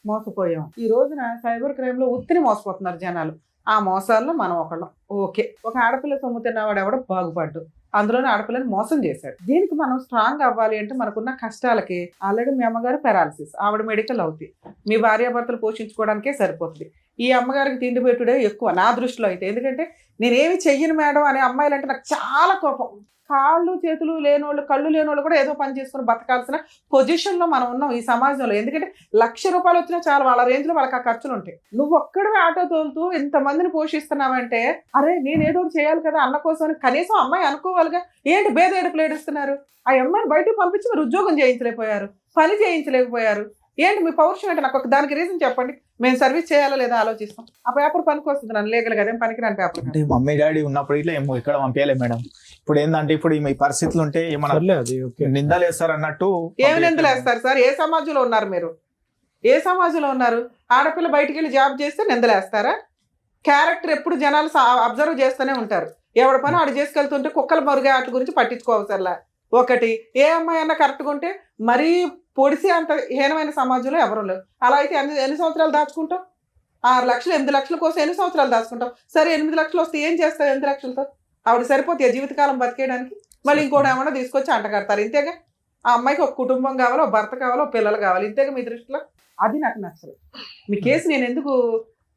మోసపోయాం. ఈ రోజున సైబర్ క్రైమ్ లో ఉత్తిని మోసపోతున్నారు జనాలు. ఆ మోసాల్లో మనం ఒకళ్ళం. ఓకే, ఒక ఆడపిల్ల సొమ్ము తిన్నవాడు ఎవడో బాగుపడ్డు, అందులోనే ఆడపిల్లని మోసం చేశాడు. దీనికి మనం స్ట్రాంగ్ అవ్వాలి అంటే మనకున్న కష్టాలకి ఆల్రెడీ మీ అమ్మగారు పెరాలసిస్, ఆవిడ మెడికల్ అవుతాయి, మీ భార్యాభర్తలు పోషించుకోవడానికే సరిపోతుంది. ఈ అమ్మగారికి తిండి పెట్టుడే ఎక్కువ నా దృష్టిలో అయితే. ఎందుకంటే నేనేమి చెయ్యను మేడం అనే అమ్మాయిలంటే నాకు చాలా కోపం. కాళ్ళు చేతులు లేనోళ్ళు, కళ్ళు లేనోళ్ళు కూడా ఏదో పని చేసుకుని బతకాల్సిన పొజిషన్ లో మనం ఉన్నాం ఈ సమాజంలో. ఎందుకంటే 1,00,000 రూపాయలు వచ్చినా చాలా, వాళ్ళ రేంజ్ లో వాళ్ళకి ఆ ఖర్చులు ఉంటాయి. నువ్వు ఒక్కడివే ఆటో తోలుతూ ఇంతమందిని పోషిస్తున్నావంటే, అరే నేను ఏదో ఒకటి చేయాలి కదా అన్న కోసం కనీసం అమ్మాయి అనుకోవాలిగా. ఏంటి భేద ఏడుపులు ఏడుస్తున్నారు? ఆ అమ్మాయిని బయటకు పంపించి మీరు ఉద్యోగం చేయించలేకపోయారు, పని చేయించలేకపోయారు. ఏంటి మీ పౌరుషం అంటే? నాకు దానికి రీజన్ చెప్పండి. మేము సర్వీస్ చేయాలా లేదా ఆలోచిస్తాం. ఆ పేపర్ పనికి వస్తుంది, నన్ను లీగల్ గా అదేం పనికిరాని పేపర్. అంటే మమ్మీ డాడీ ఉన్నప్పుడు ఇట్లా ఏమో ఇక్కడ పంపించలేదు మేడం. ఇప్పుడు ఏంటంటే ఇప్పుడు ఈ పరిస్థితులు ఉంటే ఏమన్నా నిందలు వేస్తారు అన్నట్టు. ఏమి నిందలు వేస్తారు సార్? ఏ సమాజంలో ఉన్నారు మీరు? ఏ సమాజంలో ఉన్నారు? ఆడపిల్ల బయటికి వెళ్ళి జాబ్ చేస్తే నిందలు వేస్తారా? క్యారెక్టర్ ఎప్పుడు జనాలు అబ్జర్వ్ చేస్తూనే ఉంటారు. ఎవడి పని ఆడు చేసుకెళ్తుంటే కుక్కల మరుగే వాటి గురించి పట్టించుకోవసరలా. ఒకటి, ఏ అమ్మాయి అన్నా కరెక్ట్గా ఉంటే మరీ పొడిసి అంత హీనమైన సమాజంలో ఎవరు లేవు. అలా అయితే ఎన్ని సంవత్సరాలు దాచుకుంటాం? 6 లక్షలు 8 లక్షల కోసం ఎన్ని సంవత్సరాలు దాచుకుంటాం? సరే 8 లక్షలు వస్తే ఏం చేస్తావు? 8 లక్షలతో ఆవిడ సరిపోతే జీవితకాలం బతికేయడానికి? మళ్ళీ ఇంకోటి ఏమన్నా తీసుకొచ్చి అంటగడతారు. ఇంతేగా. ఆ అమ్మాయికి ఒక కుటుంబం కావాలో, భర్త కావాలో, పిల్లలు కావాలి. ఇంతేగా మీ దృష్టిలో? అది నాకు నచ్చదు. మీ కేసు నేను ఎందుకు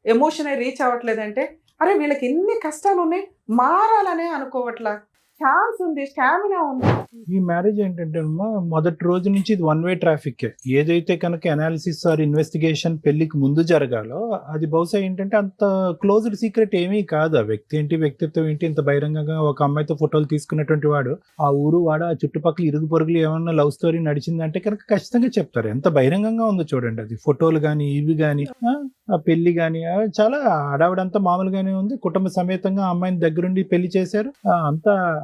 ఎమోషన్ రీచ్ అవ్వట్లేదంటే, అరే వీళ్ళకి ఎన్ని కష్టాలు ఉన్నాయి, మారాలనే అనుకోవట్లా. ఛాన్స్ ఉంది, స్టామినా ఉంది. ఈ మ్యారేజ్ ఏంటంటే మొదటి రోజు నుంచి ఇది 1 వే ట్రాఫిక్. ఏదైతే కనుక అనాలిసిస్ ఆర్ ఇన్వెస్టిగేషన్ పెళ్లికి ముందు జరగాలో అది బహుశా ఏంటంటే అంత క్లోజ్డ్ సీక్రెట్ ఏమీ కాదు. ఆ వ్యక్తి ఏంటి, వ్యక్తిత్వం ఏంటి, ఇంత బహిరంగంగా ఒక అమ్మాయితో ఫోటోలు తీసుకున్నటువంటి వాడు ఆ ఊరు వాడు ఆ చుట్టుపక్కల ఇరుగు పొరుగులు ఏమన్నా లవ్ స్టోరీ నడిచిందంటే కనుక ఖచ్చితంగా చెప్తారు. ఎంత బహిరంగంగా ఉందో చూడండి. అది ఫోటోలు కానీ ఇవి కానీ ఆ పెళ్లి కానీ చాలా ఆడావిడంతా మామూలుగానే ఉంది. కుటుంబ సమేతంగా అమ్మాయిని దగ్గరుండి పెళ్లి చేశారు.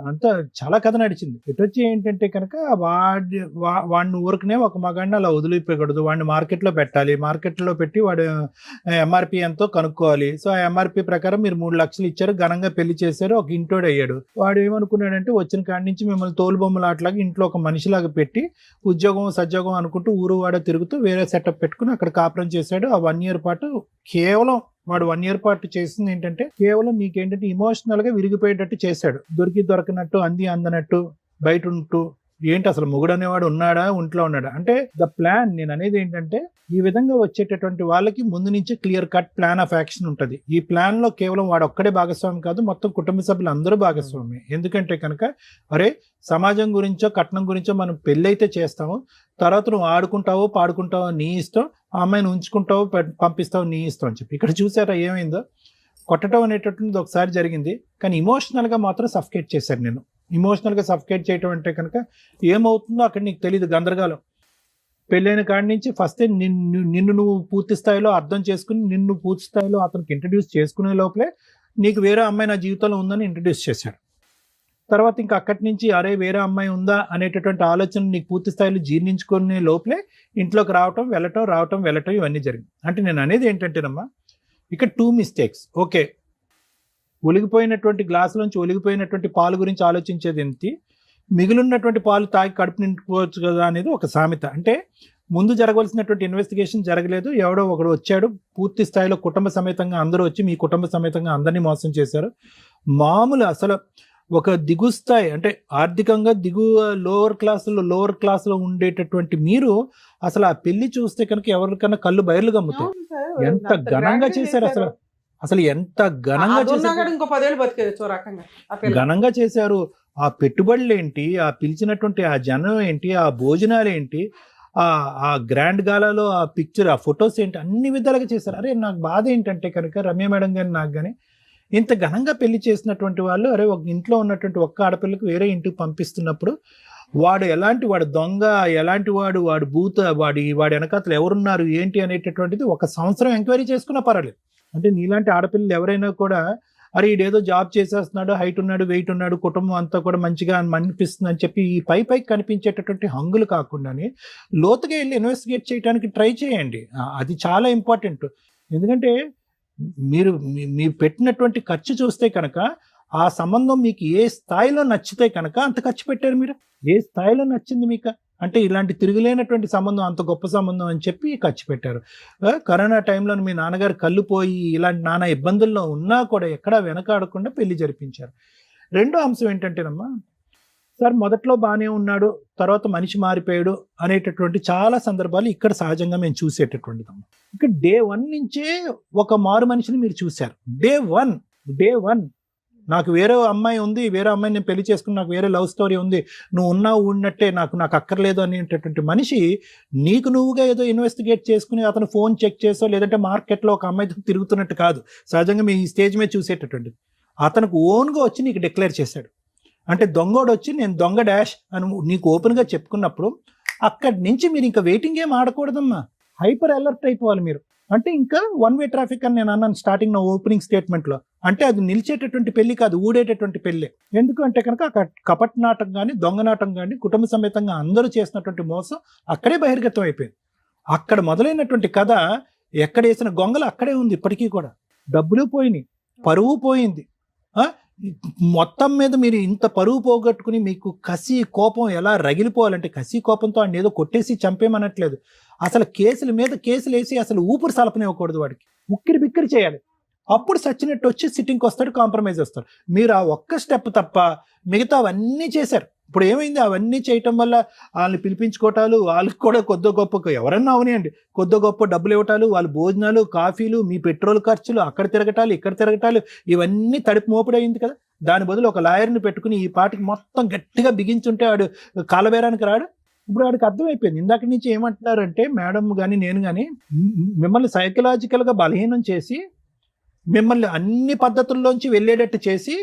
అంతా చాలా కథ నడిచింది. ఇటొచ్చి ఏంటంటే కనుక వాడిని ఊరికనే ఒక మగాడిని అలా వదిలిపోయకూడదు, వాడిని మార్కెట్లో పెట్టాలి, మార్కెట్లో పెట్టి వాడు ఎంఆర్పి ఎంతో కనుక్కోవాలి. సో ఆ ఎంఆర్పి ప్రకారం మీరు 3 లక్షలు ఇచ్చారు, ఘనంగా పెళ్లి చేశారు, ఒక ఇంటోడు అయ్యాడు. వాడు ఏమనుకున్నాడంటే వచ్చిన కాడి నుంచి మిమ్మల్ని తోలుబొమ్మలు అట్లాగా ఇంట్లో ఒక మనిషిలాగా పెట్టి ఉద్యోగం సద్యోగం అనుకుంటూ ఊరు వాడ తిరుగుతూ వేరే సెటప్ పెట్టుకుని అక్కడ కాపురం చేశాడు. ఆ 1 ఇయర్ పాటు కేవలం వాడు 1 ఇయర్ పాటు చేసింది ఏంటంటే కేవలం నీకేంటంటే ఇమోషనల్ గా విరిగిపోయేటట్టు చేశాడు. దొరికినట్టు అందనట్టు బయట ఉంటూ ఏంటి అసలు మొగుడు అనేవాడు ఉన్నాడా, ఒంట్లో ఉన్నాడా అంటే ద ప్లాన్. నేను అనేది ఏంటంటే ఈ విధంగా వచ్చేటటువంటి వాళ్ళకి ముందు నుంచి clear cut plan of action ఉంటుంది. ఈ ప్లాన్ లో కేవలం వాడు ఒక్కడే భాగస్వామి కాదు, మొత్తం కుటుంబ సభ్యులు అందరూ భాగస్వామి. ఎందుకంటే కనుక అరే సమాజం గురించో కట్నం గురించో మనం పెళ్ళైతే చేస్తాము, తర్వాత నువ్వు ఆడుకుంటావో పాడుకుంటావో నీ ఇష్టం, ఆ అమ్మాయిని ఉంచుకుంటావో పంపిస్తావో నీ ఇష్టం అని చెప్పి. ఇక్కడ చూసారా ఏమైందో? కొట్టడం అనేటటువంటిది ఒకసారి జరిగింది, కానీ ఇమోషనల్ గా మాత్రం సఫికేట్ చేశారు. నేను ఇమోషనల్ గా సఫికేట్ చేయటం అంటే కనుక ఏమవుతుందో అక్కడ నీకు తెలియదు, గందరగోళం. పెళ్ళైన కాడి నుంచి ఫస్ట్ నిన్ను నువ్వు పూర్తి స్థాయిలో అర్థం చేసుకుని నిన్ను పూర్తి స్థాయిలో అతనికి ఇంట్రడ్యూస్ చేసుకునే లోపలే నీకు వేరే అమ్మాయి నా జీవితంలో ఉందని ఇంట్రడ్యూస్ చేశాడు. తర్వాత ఇంకా అక్కడి నుంచి అరే వేరే అమ్మాయి ఉందా అనేటటువంటి ఆలోచన నీకు పూర్తి స్థాయిలో జీర్ణించుకునే లోపలే ఇంట్లోకి రావటం వెళ్ళటం ఇవన్నీ జరిగింది. అంటే నేను అనేది ఏంటంటేనమ్మా ఇక్కడ 2 మిస్టేక్స్. ఓకే, ఒలిగిపోయినటువంటి గ్లాసులోంచి ఒలిగిపోయినటువంటి పాలు గురించి ఆలోచించేది ఏంటి, మిగిలినటువంటి పాలు తాగి కడుపు నింపుకోవచ్చు కదా అనేది ఒక సామెత. అంటే ముందు జరగవలసినటువంటి ఇన్వెస్టిగేషన్ జరగలేదు, ఎవడో ఒకడు వచ్చాడు, పూర్తి స్థాయిలో కుటుంబ సమేతంగా అందరూ వచ్చి మీ కుటుంబ సమేతంగా అందరినీ మోసం చేశారు. మామూలు అసలు ఒక దిగు స్థాయి అంటే ఆర్థికంగా దిగువ లోవర్ క్లాస్లో ఉండేటటువంటి మీరు అసలు ఆ పెళ్లి చూస్తే కనుక ఎవరికన్నా కళ్ళు బయర్లు గమ్ముతాయి. ఎంత ఘనంగా చేశారు అసలు ఎంత ఘనంగా చేశారు, ఇంకో 10 ఏళ్ళు బతికేయచ్చు రకంగా ఘనంగా చేశారు. ఆ పెట్టుబడులు ఏంటి, ఆ పిలిచినటువంటి ఆ జనం ఏంటి, ఆ భోజనాలు ఏంటి, ఆ గ్రాండ్ గాలాలో ఆ పిక్చర్, ఆ ఫొటోస్ ఏంటి, అన్ని విధాలుగా చేశారు. అరే నాకు బాధ ఏంటంటే కనుక రమ్య మేడం గాని నాకు కానీ ఇంత ఘనంగా పెళ్లి చేసినటువంటి వాళ్ళు అరే ఒక ఇంట్లో ఉన్నటువంటి ఒక్క ఆడపిల్లకు వేరే ఇంటికి పంపిస్తున్నప్పుడు వాడు ఎలాంటి వాడు దొంగ, ఎలాంటి వాడు భూత, వాడి వెనకాతలు ఎవరున్నారు ఏంటి అనేటటువంటిది 1 సంవత్సరం ఎంక్వైరీ చేసుకున్నా పర్వాలేదు. అంటే నీలాంటి ఆడపిల్లలు ఎవరైనా కూడా అరే ఈడేదో జాబ్ చేసేస్తున్నాడు, హైట్ ఉన్నాడు, వెయిట్ ఉన్నాడు, కుటుంబం అంతా కూడా మంచిగా అనిపిస్తుంది అని చెప్పి ఈ పైకి కనిపించేటటువంటి హంగులు కాకుండానే లోతుగా వెళ్ళి ఇన్వెస్టిగేట్ చేయడానికి ట్రై చేయండి. అది చాలా ఇంపార్టెంట్. ఎందుకంటే మీరు పెట్టినటువంటి ఖర్చు చూస్తే కనుక ఆ సంబంధం మీకు ఏ స్థాయిలో నచ్చితే కనుక అంత ఖర్చు పెట్టారు. మీరు ఏ స్థాయిలో నచ్చింది మీకు అంటే ఇలాంటి తిరుగులేనటువంటి సంబంధం, అంత గొప్ప సంబంధం అని చెప్పి ఖర్చు పెట్టారు. కరోనా టైంలో మీ నాన్నగారు కళ్ళు పోయి ఇలాంటి నానా ఇబ్బందుల్లో ఉన్నా కూడా ఎక్కడా వెనకాడకుండా పెళ్లి జరిపించారు. రెండో అంశం ఏంటంటేనమ్మా సార్ మొదట్లో బాగానే ఉన్నాడు, తర్వాత మనిషి మారిపోయాడు అనేటటువంటి చాలా సందర్భాలు ఇక్కడ సహజంగా మేము చూసేటటువంటిదమ్మా. ఇక్కడ డే 1 నుంచే ఒక మారు మనిషిని మీరు చూశారు. డే వన్ నాకు వేరే అమ్మాయి ఉంది, వేరే అమ్మాయిని నేను పెళ్లి చేసుకుని నాకు వేరే లవ్ స్టోరీ ఉంది, నువ్వు ఉన్నావు ఉన్నట్టే నాకు అక్కర్లేదు అనేటటువంటి మనిషి నీకు నువ్వుగా ఏదో ఇన్వెస్టిగేట్ చేసుకుని అతను ఫోన్ చెక్ చేసో లేదంటే మార్కెట్లో ఒక అమ్మాయితో తిరుగుతున్నట్టు కాదు. సహజంగా మీ స్టేజ్ మీద చూసేటటువంటిది. అతనికి ఓన్గా వచ్చి నీకు డిక్లేర్ చేశాడు. అంటే దొంగోడు వచ్చి నేను దొంగ డాష్ అని నీకు ఓపెన్గా చెప్పుకున్నప్పుడు అక్కడి నుంచి మీరు ఇంకా వెయిటింగ్ ఏం ఆడకూడదమ్మా, హైపర్ అలర్ట్ అయిపోవాలి మీరు. అంటే ఇంకా వన్ వే ట్రాఫిక్ అని నేను అన్నాను స్టార్టింగ్ నా ఓపెనింగ్ స్టేట్మెంట్లో. అంటే అది నిలిచేటటువంటి పెళ్లి కాదు, ఊడేటటువంటి పెళ్ళి. ఎందుకంటే కనుక కపట్ నాటకం కానీ దొంగ నాటకం కానీ కుటుంబ సమేతంగా అందరూ చేసినటువంటి మోసం అక్కడే బహిర్గతం అయిపోయింది. అక్కడ మొదలైనటువంటి కథ ఎక్కడ వేసిన గొంగలు అక్కడే ఉంది ఇప్పటికీ కూడా. డబ్బులు పోయినాయి, పరువు పోయింది. మొత్తం మీద మీరు ఇంత పరువు పోగొట్టుకుని మీకు కసి కోపం ఎలా రగిలిపోవాలంటే, కసి కోపంతో ఆయన ఏదో కొట్టేసి చంపేమనట్లేదు, అసలు కేసుల మీద కేసులు వేసి అసలు ఊపిరి సలపనివ్వకూడదు, వాడికి ఉక్కిరి బిక్కిరి చేయాలి. అప్పుడు సచ్చినట్టు వచ్చి సిట్టింగ్కి వస్తాడు, కాంప్రమైజ్ వస్తాడు. మీరు ఆ ఒక్క స్టెప్ తప్ప మిగతా అవన్నీ చేశారు. ఇప్పుడు ఏమైంది, అవన్నీ చేయటం వల్ల వాళ్ళని పిలిపించుకోవటాలు, వాళ్ళకి కూడా కొద్ది గొప్ప ఎవరన్నా అవనియండి కొద్ది గొప్ప డబ్బులు ఇవ్వటాలు, వాళ్ళ భోజనాలు కాఫీలు, మీ పెట్రోల్ ఖర్చులు, అక్కడ తిరగటాలు ఇక్కడ తిరగటాలు, ఇవన్నీ తడిపి మోపుడైంది కదా. దాని బదులు ఒక లాయర్ని పెట్టుకుని ఈ పాటికి మొత్తం గట్టిగా బిగించుంటే వాడు కాలబేరానికి రాడు. ఇప్పుడు వాడికి అర్థమైపోయింది. ఇందాక నుంచి ఏమంటున్నారంటే మేడం కానీ నేను కానీ మిమ్మల్ని సైకలాజికల్గా బలహీనం చేసి మిమ్మల్ని అన్ని పద్ధతుల్లోంచి వెళ్ళేటట్టు చేసి,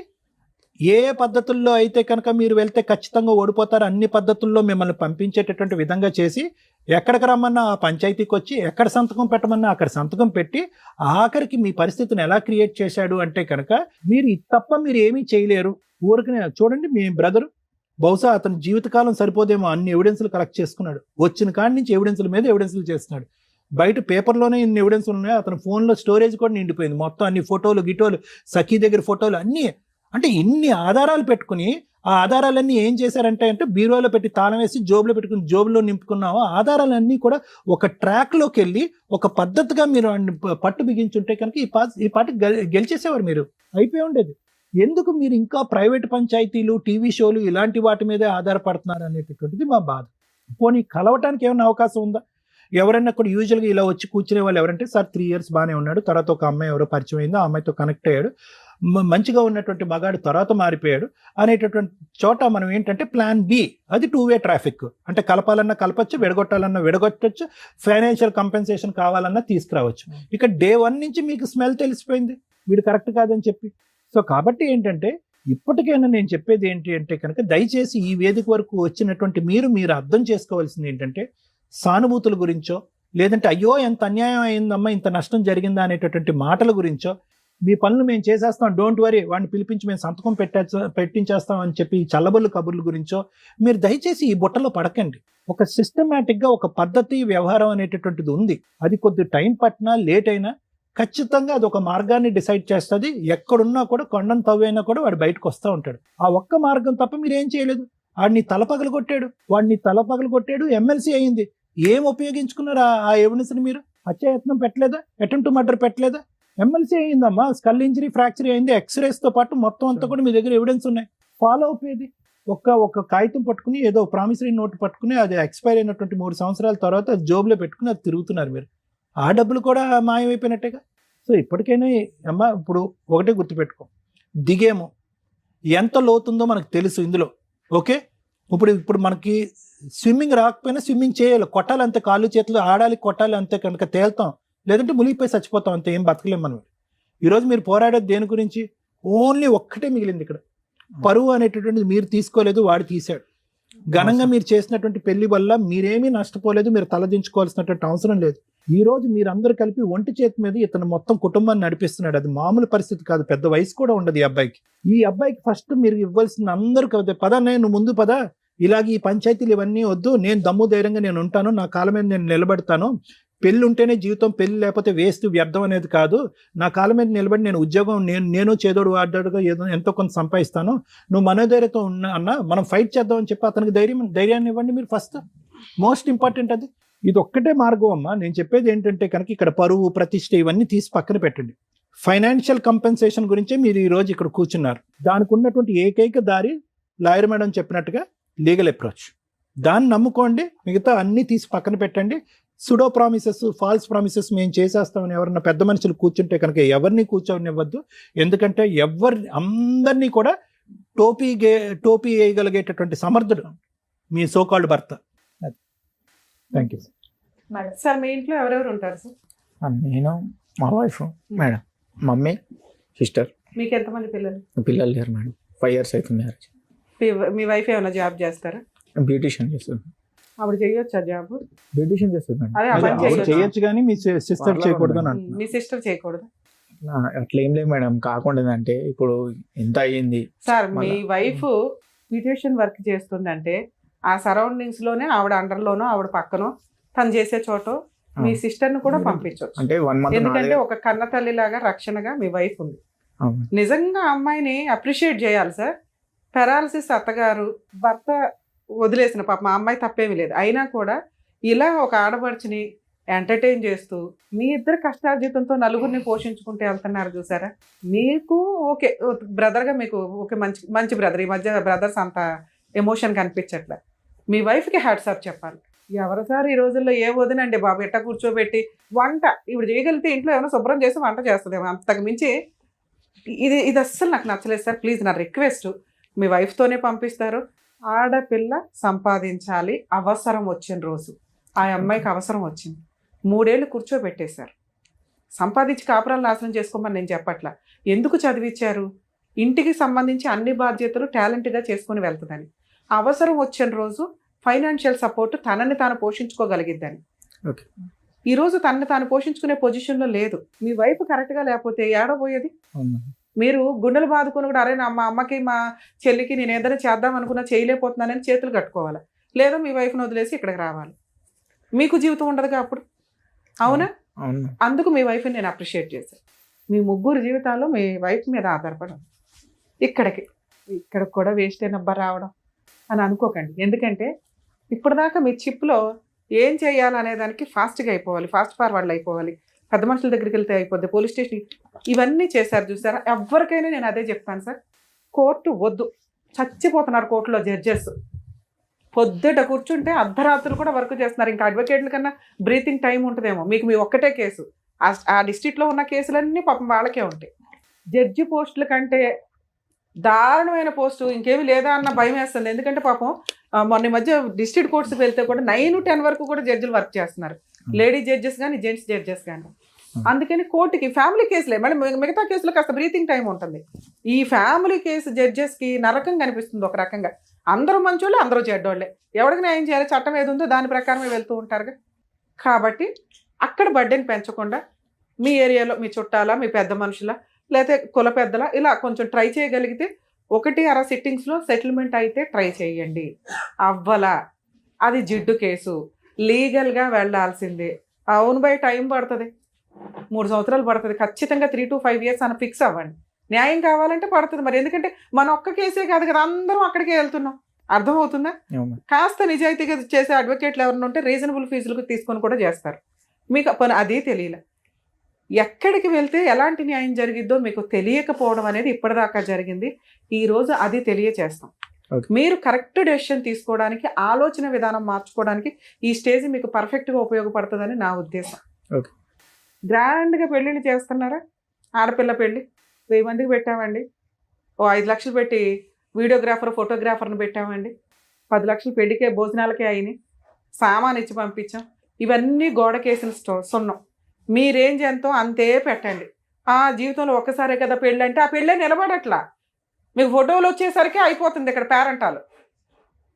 ఏ పద్ధతుల్లో అయితే కనుక మీరు వెళ్తే ఖచ్చితంగా ఓడిపోతారు అన్ని పద్ధతుల్లో మిమ్మల్ని పంపించేటటువంటి విధంగా చేసి, ఎక్కడికి రమ్మన్నా ఆ పంచాయతీకి వచ్చి, ఎక్కడ సంతకం పెట్టమన్నా అక్కడ సంతకం పెట్టి, ఆఖరికి మీ పరిస్థితిని ఎలా క్రియేట్ చేశాడు అంటే కనుక మీరు తప్ప మీరు ఏమీ చేయలేరు. ఊరికనే చూడండి, మీ బ్రదర్ బహుశా అతని జీవితకాలం సరిపోదేమో అన్ని ఎవిడెన్స్లు కలెక్ట్ చేసుకున్నాడు. వచ్చిన కాడి నుంచి ఎవిడెన్స్ల మీద ఎవిడెన్స్లు చేస్తున్నాడు. బయట పేపర్లోనే ఇన్ని ఎవిడెన్స్ ఉన్నాయి, అతని ఫోన్లో స్టోరేజ్ కూడా నిండిపోయింది. మొత్తం అన్ని ఫోటోలు గిటోలు, సఖీ దగ్గర ఫోటోలు అన్నీ. అంటే ఇన్ని ఆధారాలు పెట్టుకుని ఆ ఆధారాలన్నీ ఏం చేశారంటే బీరువాలో పెట్టి తాళం వేసి జోబులో పెట్టుకుని జోబులో నింపుకున్నాము. ఆధారాలన్నీ కూడా ఒక ట్రాక్లోకి వెళ్ళి ఒక పద్ధతిగా మీరు పట్టు బిగించుంటే కనుక ఈ పాటి గెలిచేసేవారు, మీరు అయిపోయి ఉండేది. ఎందుకు మీరు ఇంకా ప్రైవేట్ పంచాయతీలు, టీవీ షోలు ఇలాంటి వాటి మీదే ఆధారపడుతున్నారు అనేటటువంటిది మా బాధ. పోనీ కలవటానికి ఏమైనా అవకాశం ఉందా? ఎవరైనా కూడా యూజువల్గా ఇలా వచ్చి కూర్చునే వాళ్ళు ఎవరంటే, సార్ 3 years బాగానే ఉన్నాడు, తర్వాత ఒక అమ్మాయి ఎవరో పరిచయం అయిందో, ఆ అమ్మాయితో కనెక్ట్ అయ్యాడు, మంచిగా ఉన్నటువంటి మగాడు తర్వాత మారిపోయాడు అనేటటువంటి చోట మనం ఏంటంటే ప్లాన్ బి, అది 2-way ట్రాఫిక్. అంటే కలపాలన్నా కలపచ్చు, విడగొట్టాలన్నా విడగొట్టచ్చు, ఫైనాన్షియల్ కంపెన్సేషన్ కావాలన్నా తీసుకురావచ్చు. ఇక డే 1 నుంచి మీకు స్మెల్ తెలిసిపోయింది వీడు కరెక్ట్ కాదని చెప్పి. సో కాబట్టి ఏంటంటే ఇప్పటికైనా నేను చెప్పేది ఏంటి అంటే కనుక, దయచేసి ఈ వేదిక వరకు వచ్చినటువంటి మీరు అర్థం చేసుకోవాల్సింది ఏంటంటే, సానుభూతుల గురించో లేదంటే అయ్యో ఎంత అన్యాయం అయిందమ్మా, ఇంత నష్టం జరిగిందా అనేటటువంటి మాటల గురించో, మీ పనులు మేము చేసేస్తాం, డోంట్ వరీ, వాడిని పిలిపించి మేము సంతకం పెట్టించేస్తాం అని చెప్పి చల్లబొల్లు కబుర్ల గురించో మీరు దయచేసి ఈ బుట్టలో పడకండి. ఒక సిస్టమేటిక్గా ఒక పద్ధతి వ్యవహారం అనేటటువంటిది ఉంది. అది కొద్ది టైం పట్టినా లేట్ అయినా ఖచ్చితంగా అది ఒక మార్గాన్ని డిసైడ్ చేస్తుంది. ఎక్కడున్నా కూడా కొండను తవ్వైనా కూడా వాడు బయటకు వస్తూ ఉంటాడు. ఆ ఒక్క మార్గం తప్ప మీరు ఏం చేయలేదు. వాడిని తలపగలు కొట్టాడు, ఎమ్మెల్సీ అయింది. ఏం ఉపయోగించుకున్నారు ఆ ఎవిడెన్స్ని? మీరు హత్యాయత్నం పెట్టలేదా, అటెంప్ట్ టు మర్డర్ పెట్టలేదా? ఎమ్మెల్సీ అయిందమ్మా, స్కల్ ఇంజరీ, ఫ్రాక్చర్ అయింది, ఎక్స్రేస్తో పాటు మొత్తం అంతా కూడా మీ దగ్గర ఎవిడెన్స్ ఉన్నాయి. ఫాలో అయిపోయేది ఒక కాగితం పట్టుకుని, ఏదో ప్రామిసరీ నోట్ పట్టుకుని, అది ఎక్స్పైర్ అయినటువంటి 3 సంవత్సరాల తర్వాత అది జోబులో పెట్టుకుని అది తిరుగుతున్నారు మీరు. ఆ డబ్బులు కూడా మాయమైపోయినట్టేగా. సో ఇప్పటికైనా అమ్మా, ఇప్పుడు ఒకటే గుర్తుపెట్టుకో, దిగేమో ఎంత లోతుందో మనకు తెలుసు ఇందులో. ఓకే, ఇప్పుడు మనకి స్విమ్మింగ్ రాకపోయినా స్విమ్మింగ్ చేయాలి, కొట్టాలి అంతే, కాళ్ళు చేతులు ఆడాలి, కొట్టాలి అంతే, కనుక తేల్తాం, లేదంటే మునిగిపోయి చచ్చిపోతాం అంతే, ఏం బతకలేం మనం. ఈరోజు మీరు పోరాడేది దేని గురించి? ఓన్లీ ఒక్కటే మిగిలింది ఇక్కడ, పరువు అనేటటువంటిది మీరు తీసుకోలేదు, వాడు తీశాడు. ఘనంగా మీరు చేసినటువంటి పెళ్లి వల్ల మీరేమీ నష్టపోలేదు, మీరు తలదించుకోవాల్సినటువంటి అవసరం లేదు. ఈ రోజు మీరందరూ కలిపి ఒంటి చేతి మీద ఇతను మొత్తం కుటుంబాన్ని నడిపిస్తున్నాడు. అది మామూలు పరిస్థితి కాదు, పెద్ద వయసు కూడా ఉండదు ఈ అబ్బాయికి ఫస్ట్ మీరు ఇవ్వాల్సింది అందరూ కదా, పద నేను ముందు పద, ఇలాగ ఈ పంచాయతీలు ఇవన్నీ వద్దు, నేను దమ్ము ధైర్యంగా నేను ఉంటాను, నా కాళ్ళ మీద నేను నిలబడతాను, పెళ్ళి ఉంటేనే జీవితం, పెళ్ళి లేకపోతే వేస్ట్, వ్యర్థం అనేది కాదు, నా కాళ్ళ మీద నిలబడి నేను ఉద్యోగం, నేను చేదోడు వాడ్డాడుగా ఏదో ఎంతో కొంత సంపాదిస్తాను, నువ్వు మనోధైర్యంతో ఉన్నా అన్న, మనం ఫైట్ చేద్దాం అని చెప్పి అతనికి ధైర్యాన్ని ఇవ్వండి మీరు ఫస్ట్. మోస్ట్ ఇంపార్టెంట్ అది. ఇది ఒక్కటే మార్గం అమ్మా. నేను చెప్పేది ఏంటంటే కనుక, ఇక్కడ పరువు, ప్రతిష్ట ఇవన్నీ తీసి పక్కన పెట్టండి. ఫైనాన్షియల్ కంపెన్సేషన్ గురించే మీరు ఈరోజు ఇక్కడ కూర్చున్నారు. దానికి ఉన్నటువంటి ఏకైక దారి లాయర్ మేడం చెప్పినట్టుగా లీగల్ అప్రోచ్. దాన్ని నమ్ముకోండి, మిగతా అన్నీ తీసి పక్కన పెట్టండి. సుడో ప్రామిసెస్, ఫాల్స్ ప్రామిసెస్ మేము చేసేస్తామని ఎవరన్నా పెద్ద మనుషులు కూర్చుంటే కనుక ఎవరిని కూర్చోనివ్వద్దు. ఎందుకంటే అందరినీ కూడా టోపీ వేయగలిగేటటువంటి సమర్థుడు మీ సోకాల్డ్ భర్త. Thank you. సార్ మీ ఇంట్లో ఎవరెవరు ఉంటారు సార్? నేను, మా వైఫ్ మేడం, మమ్మీ, సిస్టర్. మీకు ఎంతమంది పిల్లలు? పిల్లలు లేరు మేడం. 5 years అవుతుంది మ్యారేజ్. మీ వైఫ్ ఏమైనా జాబ్ చేస్తారా? బ్యూటిషియన్ చేస్తుంది. ఆవిడ చేయొచ్చా జాబ్? బ్యూటిషియన్ చేస్తుంది మేడం. అదే ఆ పని చేయొచ్చా? చేయొచ్చు కానీ మీ సిస్టర్ చేయకూడదు అని అంటున్నాను. మీ సిస్టర్ చేయకూడదు? అట్లా ఏం లేదు మేడం. కాకుండా అంటే ఇప్పుడు ఎంత అయ్యింది సార్, మీ వైఫ్ బ్యూటిషియన్ వర్క్ చేస్తుందంటే ఆ సరౌండింగ్స్ లోనే ఆవిడ అండర్లోనో ఆవిడ పక్కనో తను చేసే చోట మీ సిస్టర్ ని కూడా పంపించవచ్చు. అంటే 1 month ఎందుకంటే ఒక కన్న తల్లి లాగా రక్షణగా మీ వైఫ్ ఉంది. నిజంగా అమ్మాయిని అప్రిషియేట్ చేయాలి సార్. పెరాలసిస్ అత్తగారు, భర్త వదిలేసిన పాప మా అమ్మాయి తప్పేమీ లేదు, అయినా కూడా ఇలా ఒక ఆడపడుచుని ఎంటర్టైన్ చేస్తూ మీ ఇద్దరు కష్టార్జితంతో నలుగురిని పోషించుకుంటూ వెళ్తున్నారు చూసారా. మీకు ఓకే బ్రదర్గా మీకు ఓకే, మంచి మంచి బ్రదర్. ఈ మధ్య బ్రదర్స్ అంత ఎమోషన్ కనిపించట్లే. మీ వైఫ్కి హ్యాట్స్ ఆఫ్ చెప్పాలి. ఎవరు సార్ ఈ రోజుల్లో ఏ వదినండి బాబు ఎట్ట కూర్చోబెట్టి వంట ఇప్పుడు చేయగలిగితే ఇంట్లో ఏమైనా శుభ్రం చేసి వంట చేస్తుందేమో, అంతకు మించి ఇది అస్సలు నాకు నచ్చలేదు సార్. ప్లీజ్ నా రిక్వెస్ట్, మీ వైఫ్తోనే పంపిస్తారు. ఆడపిల్ల సంపాదించాలి, అవసరం వచ్చిన రోజు. ఆ అమ్మాయికి అవసరం వచ్చింది, 3 ఏళ్ళు కూర్చోబెట్టేశారు. సంపాదించి కాపురాలు నాశనం చేసుకోమని నేను చెప్పట్లా. ఎందుకు చదివించారు? ఇంటికి సంబంధించి అన్ని బాధ్యతలు టాలెంట్గా చేసుకొని వెళ్తుందని. అవసరం వచ్చిన రోజు ఫైనాన్షియల్ సపోర్ట్, తనని తాను పోషించుకోగలిగిద్దని. ఈరోజు తనని తాను పోషించుకునే పొజిషన్లో లేదు. మీ వైఫ్ కరెక్ట్గా లేకపోతే ఏడబోయేది? మీరు గుండెలు బాదుకొని కూడా అరే మా అమ్మకి మా చెల్లికి నేను ఏదైనా చేద్దాం అనుకున్నా చేయలేకపోతున్నానని చేతులు కట్టుకోవాలి, లేదా మీ వైఫ్ని వదిలేసి ఇక్కడికి రావాలి. మీకు జీవితం ఉండదుగా అప్పుడు, అవునా? అందుకు మీ వైఫ్ని నేను అప్రిషియేట్ చేశాను. మీ 3 జీవితాల్లో మీ వైఫ్ మీద ఆధారపడం. ఇక్కడికి కూడా వేస్ట్ అయినబ్బా రావడం అని అనుకోకండి. ఎందుకంటే ఇప్పటిదాకా మీ చిప్లో ఏం చేయాలనే దానికి ఫాస్ట్గా అయిపోవాలి, ఫాస్ట్ ఫార్వర్డ్లు అయిపోవాలి, పెద్ద మనుషుల దగ్గరికి వెళ్తే అయిపోద్ది, పోలీస్ స్టేషన్, ఇవన్నీ చేశారు చూసారా. ఎవరికైనా నేను అదే చెప్తాను సార్, కోర్టు వద్దు. చచ్చిపోతున్నారు కోర్టులో జడ్జెస్. పొద్దుట కూర్చుంటే అర్ధరాత్రులు కూడా వర్క్ చేస్తున్నారు. ఇంకా అడ్వకేట్ల కన్నా బ్రీతింగ్ టైం ఉంటుందేమో. మీకు మీ ఒక్కటే కేసు, ఆ డిస్ట్రిక్ట్లో ఉన్న కేసులన్నీ పాపం వాళ్ళకే ఉంటాయి. జడ్జి పోస్టుల కంటే దారుణమైన పోస్టు ఇంకేమీ లేదా అన్న భయం వేస్తుంది. ఎందుకంటే పాపం మొన్న మధ్య డిస్ట్రిక్ట్ కోర్ట్స్కి వెళ్తే కూడా 9-10 వరకు కూడా జడ్జిలు వర్క్ చేస్తున్నారు, లేడీ జడ్జెస్ కానీ జెంట్స్ జడ్జెస్ కానీ. అందుకని కోర్టుకి ఫ్యామిలీ కేసులే, మళ్ళీ మిగతా కేసులో కాస్త బ్రీతింగ్ టైం ఉంటుంది. ఈ ఫ్యామిలీ కేసు జడ్జెస్కి నరకం కనిపిస్తుంది ఒక రకంగా. అందరూ మంచోళ్ళే, అందరూ చెడ్డోళ్ళే, ఎవరికి న్యాయం చేయాలి, చట్టం ఏది ఉందో దాని ప్రకారమే వెళ్తూ ఉంటారుగా. కాబట్టి అక్కడ బర్డెన్ పెంచకుండా మీ ఏరియాలో మీ చుట్టాల, మీ పెద్ద మనుషుల, లేకపోతే కుల పెద్దల ఇలా కొంచెం ట్రై చేయగలిగితే 1-6 సిట్టింగ్స్లో సెటిల్మెంట్ అయితే ట్రై చేయండి. అవ్వలా అది జిడ్డు కేసు, లీగల్గా వెళ్ళాల్సిందే. అవును బై టైం పడుతుంది, 3 సంవత్సరాలు పడుతుంది ఖచ్చితంగా. 3 to 5 years అని ఫిక్స్ అవ్వండి. న్యాయం కావాలంటే పడుతుంది మరి. ఎందుకంటే మన ఒక్క కేసే కాదు కదా, అందరం అక్కడికే వెళ్తున్నాం. అర్థమవుతుందా? కాస్త నిజాయితీగా చేసే అడ్వకేట్లు ఎవరైనా ఉంటే రీజనబుల్ ఫీజులకు తీసుకొని కూడా చేస్తారు. మీకు అది తెలియలే. ఎక్కడికి వెళ్తే ఎలాంటి న్యాయం జరిగిద్దో మీకు తెలియకపోవడం అనేది ఇప్పటిదాకా జరిగింది. ఈరోజు అది తెలియచేస్తాం. మీరు కరెక్ట్ డెసిషన్ తీసుకోవడానికి, ఆలోచన విధానం మార్చుకోవడానికి ఈ స్టేజ్ మీకు పర్ఫెక్ట్గా ఉపయోగపడుతుందని నా ఉద్దేశం. గ్రాండ్గా పెళ్ళిళ్ళు చేస్తున్నారా? ఆడపిల్ల పెళ్ళి 1000 మందికి పెట్టామండి, 5 లక్షలు పెట్టి వీడియోగ్రాఫర్ ఫోటోగ్రాఫర్ని పెట్టామండి, 10 లక్షలు పెళ్ళికే భోజనాలకే అయినాయి, సామాన్ ఇచ్చి పంపించాం. ఇవన్నీ గోడకేసిన సున్నం. మీ రేంజ్ ఎంతో అంతే పెట్టండి. జీవితంలో ఒక్కసారే కదా పెళ్ళి అంటే ఆ పెళ్ళే నిలబడట్లా. మీకు ఫోటోలు వచ్చేసరికి అయిపోతుంది. ఇక్కడ పేరెంటాలు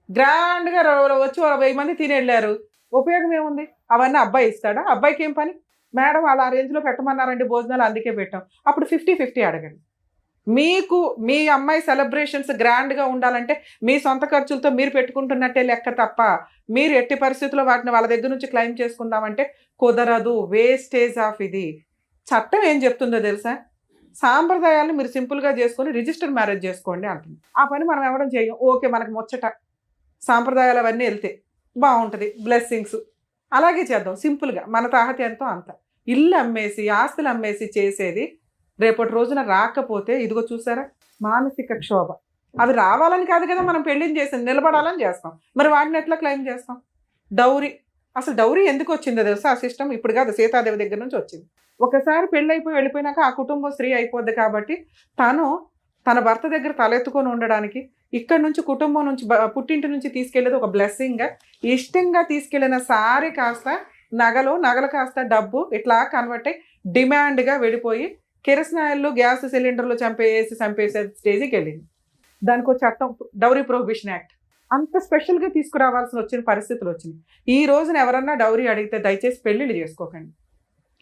గ్రాండ్గా వచ్చి 1000 మంది తినేళ్ళారు, ఉపయోగం ఏముంది? అవన్నీ అబ్బాయి ఇస్తాడా? అబ్బాయికి ఏం పని? మేడం అలా రేంజ్లో పెట్టమన్నారండి భోజనాలు, అందుకే పెట్టాం. అప్పుడు 50-50 అడగండి. మీకు మీ అమ్మాయి సెలబ్రేషన్స్ గ్రాండ్గా ఉండాలంటే మీ సొంత ఖర్చులతో మీరు పెట్టుకుంటున్నట్టే లెక్క తప్ప మీరు ఎట్టి పరిస్థితుల్లో వాటిని వాళ్ళ దగ్గర నుంచి క్లెయిమ్ చేసుకుందామంటే కుదరదు. వేస్టేజ్ ఆఫ్ ఇది. చట్టం ఏం చెప్తుందో తెలుసా? సాంప్రదాయాలను మీరు సింపుల్గా చేసుకొని రిజిస్టర్ మ్యారేజ్ చేసుకోండి అంటుంది. ఆ పని మనం ఎవడం చేయం. ఓకే, మనకు ముచ్చట సాంప్రదాయాలు అవన్నీ వెళ్తే బాగుంటుంది, బ్లెస్సింగ్స్ అలాగే చేద్దాం సింపుల్గా. మన తాహత ఎంతో అంత. ఇల్లు అమ్మేసి ఆస్తులు అమ్మేసి చేసేది రేపటి రోజున రాకపోతే ఇదిగో చూసారా మానసిక క్షోభ. అవి రావాలని కాదు కదా మనం పెళ్ళిని చేసి నిలబడాలని చేస్తాం, మరి వాటిని ఎట్లా క్లెయిమ్ చేస్తాం? డౌరీ అసలు డౌరీ ఎందుకు వచ్చిందో తెలుసా? ఆ సిస్టమ్ ఇప్పుడు కాదు, సీతాదేవి దగ్గర నుంచి వచ్చింది. ఒకసారి పెళ్ళైపోయి వెళ్ళిపోయినాక ఆ కుటుంబం స్త్రీ అయిపోద్ది కాబట్టి తను తన భర్త దగ్గర తలెత్తుకొని ఉండడానికి ఇక్కడ నుంచి కుటుంబం నుంచి పుట్టింటి నుంచి తీసుకెళ్లేది ఒక బ్లెస్సింగ్గా, ఇష్టంగా తీసుకెళ్లిన సారీ కాస్త నగలు కాస్త డబ్బు ఇట్లా కన్వర్ట్ అయ్యి డిమాండ్గా వెళ్ళిపోయి కిరసనాయిల్లో గ్యాస్ సిలిండర్లు చంపేసే స్టేజ్కి వెళ్ళింది. దానికి ఒక చట్టం, డౌరీ ప్రొహిబిషన్ యాక్ట్, అంత స్పెషల్గా తీసుకురావాల్సిన పరిస్థితులు వచ్చినాయి. ఈ రోజున ఎవరన్నా డౌరీ అడిగితే దయచేసి పెళ్ళిళ్ళు చేసుకోకండి.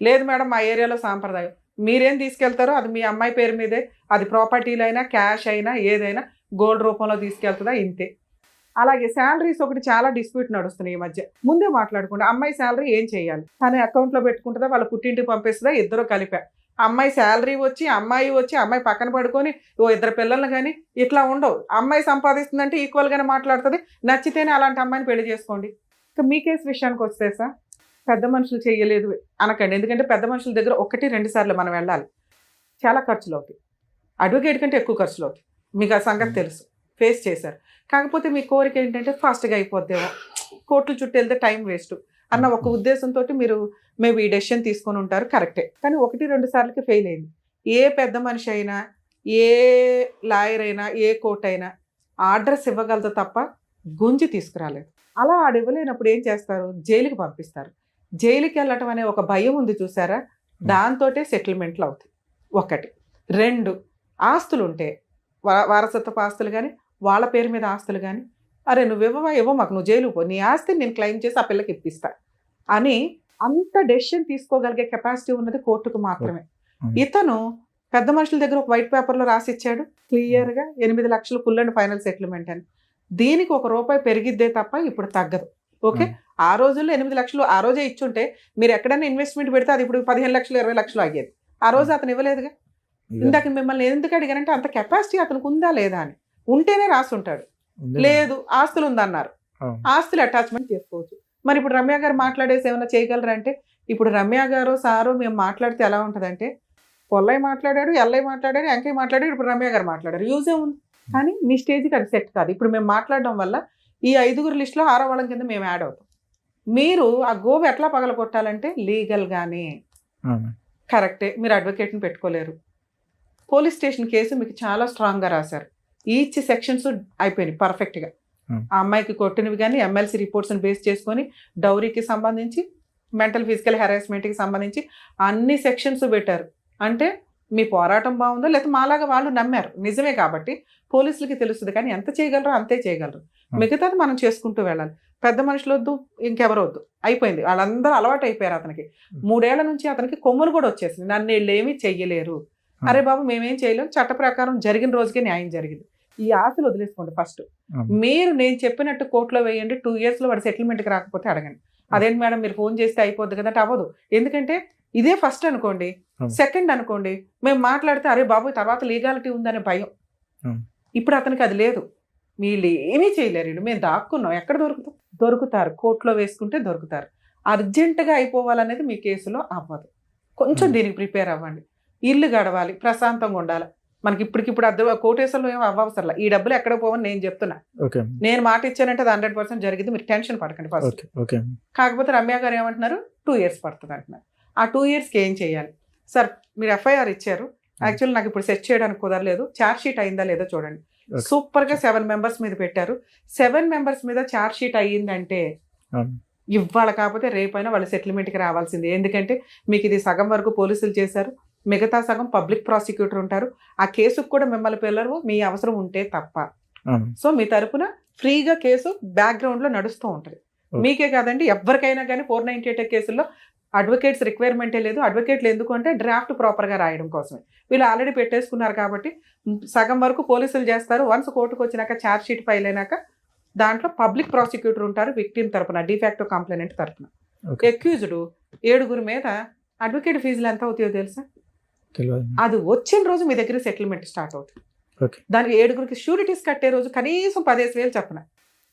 లేదు మేడం మా ఏరియాలో సాంప్రదాయం, మీరేం తీసుకెళ్తారో అది మీ అమ్మాయి పేరు మీదే, అది ప్రాపర్టీలు అయినా క్యాష్ అయినా ఏదైనా గోల్డ్ రూపంలో తీసుకెళ్తుందా, ఇంతే. అలాగే శాలరీస్ ఒకటి చాలా డిస్ప్యూట్ నడుస్తున్నాయి ఈ మధ్య. ముందే మాట్లాడుకోండి, అమ్మాయి శాలరీ ఏం చేయాలి, తన అకౌంట్లో పెట్టుకుంటుందా, వాళ్ళ పుట్టింటికి పంపిస్తుందా, ఇద్దరు కలిపా. అమ్మాయి శాలరీ వచ్చి అమ్మాయి పక్కన పడుకొని ఇద్దరు పిల్లల్ని కానీ ఇట్లా ఉండవు. అమ్మాయి సంపాదిస్తుందంటే ఈక్వల్గానే మాట్లాడుతుంది, నచ్చితేనే అలాంటి అమ్మాయిని పెళ్లి చేసుకోండి. ఇక మీ కేసు విషయానికి వస్తే సార్, పెద్ద మనుషులు చేయలేదు అనకండి, ఎందుకంటే పెద్ద మనుషుల దగ్గర 1-2 సార్లు మనం వెళ్ళాలి, చాలా ఖర్చులు అవుతాయి. అడ్వకేట్ కంటే ఎక్కువ ఖర్చులు అవుతాయి, మీకు ఆ సంగతి తెలుసు, ఫేస్ చేశారు. కాకపోతే మీ కోరిక ఏంటంటే ఫాస్ట్గా అయిపోద్దేమో, కోర్టుల చుట్టూ వెళ్తే టైం వేస్ట్ అన్న ఒక ఉద్దేశంతో మీరు మేబీ ఈ డెసిషన్ తీసుకొని ఉంటారు, కరెక్టే. కానీ 1-2 సార్లకి ఫెయిల్ అయింది. ఏ పెద్ద మనిషి అయినా, ఏ లాయర్ అయినా, ఏ కోర్టు అయినా ఆర్డర్స్ ఇవ్వగలదు తప్ప గుంజి తీసుకురాలేదు. అలా ఆడు ఇవ్వలేనప్పుడు ఏం చేస్తారు, జైలుకి పంపిస్తారు. జైలుకి వెళ్ళటం అనే ఒక భయం ఉంది చూసారా, దాంతోటే సెటిల్మెంట్లు అవుతాయి. 1. 2, ఆస్తులు ఉంటే వారసత్వపు ఆస్తులు కానీ వాళ్ళ పేరు మీద ఆస్తులు కానీ, అరే నువ్వు ఇవ్వ మాకు, నువ్వు జైలుకు పో, నీ ఆస్తిని నేను క్లెయిమ్ చేసి ఆ పిల్లకి ఇప్పిస్తా అని అంత డెసిషన్ తీసుకోగలిగే కెపాసిటీ ఉన్నది కోర్టుకు మాత్రమే. ఇతను పెద్ద మనుషుల దగ్గర ఒక వైట్ పేపర్లో రాసి ఇచ్చాడు క్లియర్గా 8 లక్షలు ఫుల్ అండ్ ఫైనల్ సెటిల్మెంట్ అని. దీనికి ₹1 పెరిగిద్దే తప్ప ఇప్పుడు తగ్గదు. ఓకే, ఆ రోజుల్లో 8 లక్షలు ఆ రోజే ఇచ్చుంటే మీరు ఎక్కడైనా ఇన్వెస్ట్మెంట్ పెడితే అది ఇప్పుడు 15 లక్షలు 20 లక్షలు అయ్యేది. ఆ రోజు అతను ఇవ్వలేదుగా. ఇందాక మిమ్మల్ని ఎందుకు అడిగానంటే అంత కెపాసిటీ అతనికి ఉందా లేదా అని. ఉంటేనే రాసి ఉంటాడు, లేదు ఆస్తులు ఉందన్నారు, ఆస్తులు అటాచ్మెంట్ చేసుకోవచ్చు. మరి ఇప్పుడు రమ్య గారు మాట్లాడేసి ఏమైనా చేయగలరా అంటే, ఇప్పుడు రమ్య గారు సారు మేము మాట్లాడితే ఎలా ఉంటుందంటే, పొల్లయ్య మాట్లాడాడు, ఎల్లయ్య మాట్లాడాడు, వెంకయ్య మాట్లాడాడు, ఇప్పుడు రమ్య గారు మాట్లాడారు, యూజే ఉంది. కానీ మీ స్టేజ్కి అది సెట్ కాదు. ఇప్పుడు మేము మాట్లాడడం వల్ల ఈ 5 లిస్టులో 6వ వాళ్ళ కింద మేము యాడ్ అవుతాం. మీరు ఆ గోవు ఎట్లా పగలగొట్టాలంటే లీగల్గానే కరెక్టే. మీరు అడ్వకేట్ని పెట్టుకోలేరు. పోలీస్ స్టేషన్ కేసు మీకు చాలా స్ట్రాంగ్గా రాశారు, ఈచ్ సెక్షన్స్ అయిపోయినాయి పర్ఫెక్ట్గా. ఆ అమ్మాయికి కొట్టినవి కానీ ఎమ్మెల్సీ రిపోర్ట్స్ని బేస్ చేసుకొని డౌరీకి సంబంధించి, మెంటల్ ఫిజికల్ హెరాస్మెంట్కి సంబంధించి అన్ని సెక్షన్స్ పెట్టారు. అంటే మీ పోరాటం బాగుందో లేకపోతే మాలాగా వాళ్ళు నమ్మారు, నిజమే కాబట్టి పోలీసులకి తెలుస్తుంది. కానీ ఎంత చేయగలరో అంతే చేయగలరు, మిగతాది మనం చేసుకుంటూ వెళ్ళాలి. పెద్ద మనుషులు వద్దు, ఇంకెవరు వద్దు, అయిపోయింది. వాళ్ళందరూ అలవాటు అయిపోయారు అతనికి. 3 ఏళ్ల నుంచి అతనికి కొమ్ములు కూడా వచ్చేసింది, నన్ను వీళ్ళు ఏమీ చెయ్యలేరు, అరే బాబు మేమేం చేయలేము, చట్ట ప్రకారం జరిగిన రోజుకే న్యాయం జరిగింది. ఈ ఆశలు వదిలేసుకోండి. ఫస్ట్ మీరు నేను చెప్పినట్టు కోర్టులో వేయండి, 2 ఇయర్స్లో వాడు సెటిల్మెంట్కి రాకపోతే అడగండి. అదేంటి మేడం మీరు ఫోన్ చేస్తే అయిపోద్ది కదా అంటే అవ్వదు. ఎందుకంటే ఇదే ఫస్ట్ అనుకోండి, సెకండ్ అనుకోండి మేము మాట్లాడితే అరే బాబు తర్వాత లీగాలిటీ ఉందనే భయం. ఇప్పుడు అతనికి అది లేదు, వీళ్ళు ఏమీ చేయలేరు, మేము దాక్కున్నాం, ఎక్కడ దొరుకుతారు, కోర్టులో వేసుకుంటే దొరుకుతారు. అర్జెంటుగా అయిపోవాలనేది మీ కేసులో అవ్వదు. కొంచెం దీనికి ప్రిపేర్ అవ్వండి. ఇల్లు గడవాలి, ప్రశాంతంగా ఉండాలి. మనకి ఇప్పటికిప్పుడు కోటేశ్వరంలో ఏమో అవ్వవసరలా, ఈ డబ్బులు ఎక్కడ పోవని నేను చెప్తున్నా. నేను మాట ఇచ్చానంటే అది 100% జరిగింది, మీరు టెన్షన్ పడకండి ఫస్ట్. కాకపోతే రమ్య గారు ఏమంటున్నారు, 2 ఇయర్స్ పడుతుంది అంటున్నారు. ఆ 2 ఇయర్స్కి ఏం చేయాలి సార్? మీరు FIR ఇచ్చారు, యాక్చువల్లీ నాకు ఇప్పుడు సెట్ చేయడానికి కుదరలేదు, ఛార్జ్ షీట్ అయిందా లేదో చూడండి. సూపర్గా 7 మెంబర్స్ మీద పెట్టారు. 7 మెంబర్స్ మీద ఛార్జ్ షీట్ అయ్యిందంటే ఇవాళ కాకపోతే రేపైనా వాళ్ళు సెటిల్మెంట్కి రావాల్సిందే. ఎందుకంటే మీకు ఇది సగం వరకు పోలీసులు చేశారు, మిగతా సగం పబ్లిక్ ప్రాసిక్యూటర్ ఉంటారు. ఆ కేసుకు కూడా మిమ్మల్ని పిల్లరు మీ అవసరం ఉంటే తప్ప. సో మీ తరపున ఫ్రీగా కేసు బ్యాక్గ్రౌండ్లో నడుస్తూ ఉంటుంది. మీకే కాదండి, ఎవరికైనా కానీ 498 కేసుల్లో అడ్వకేట్స్ రిక్వైర్మెంటే లేదు. అడ్వకేట్లు ఎందుకు అంటే డ్రాఫ్ట్ ప్రాపర్గా రాయడం కోసమే. వీళ్ళు ఆల్రెడీ పెట్టేసుకున్నారు కాబట్టి సగం వరకు పోలీసులు చేస్తారు. వన్స్ కోర్టుకు వచ్చినాక ఛార్జ్ షీట్ ఫైల్ అయినాక దాంట్లో పబ్లిక్ ప్రాసిక్యూటర్ ఉంటారు, విక్టిమ్ తరపున, డిఫాక్టో కంప్లైనెంట్ తరపున. అక్యూజ్డ్ 7 మీద అడ్వకేట్ ఫీజులు ఎంత అవుతాయో తెలుసా? అది వచ్చిన రోజు మీ దగ్గర సెటిల్మెంట్ స్టార్ట్ అవుతుంది. దానికి 7 షూరిటీస్ కట్టే రోజు కనీసం 15,000 చెప్పిన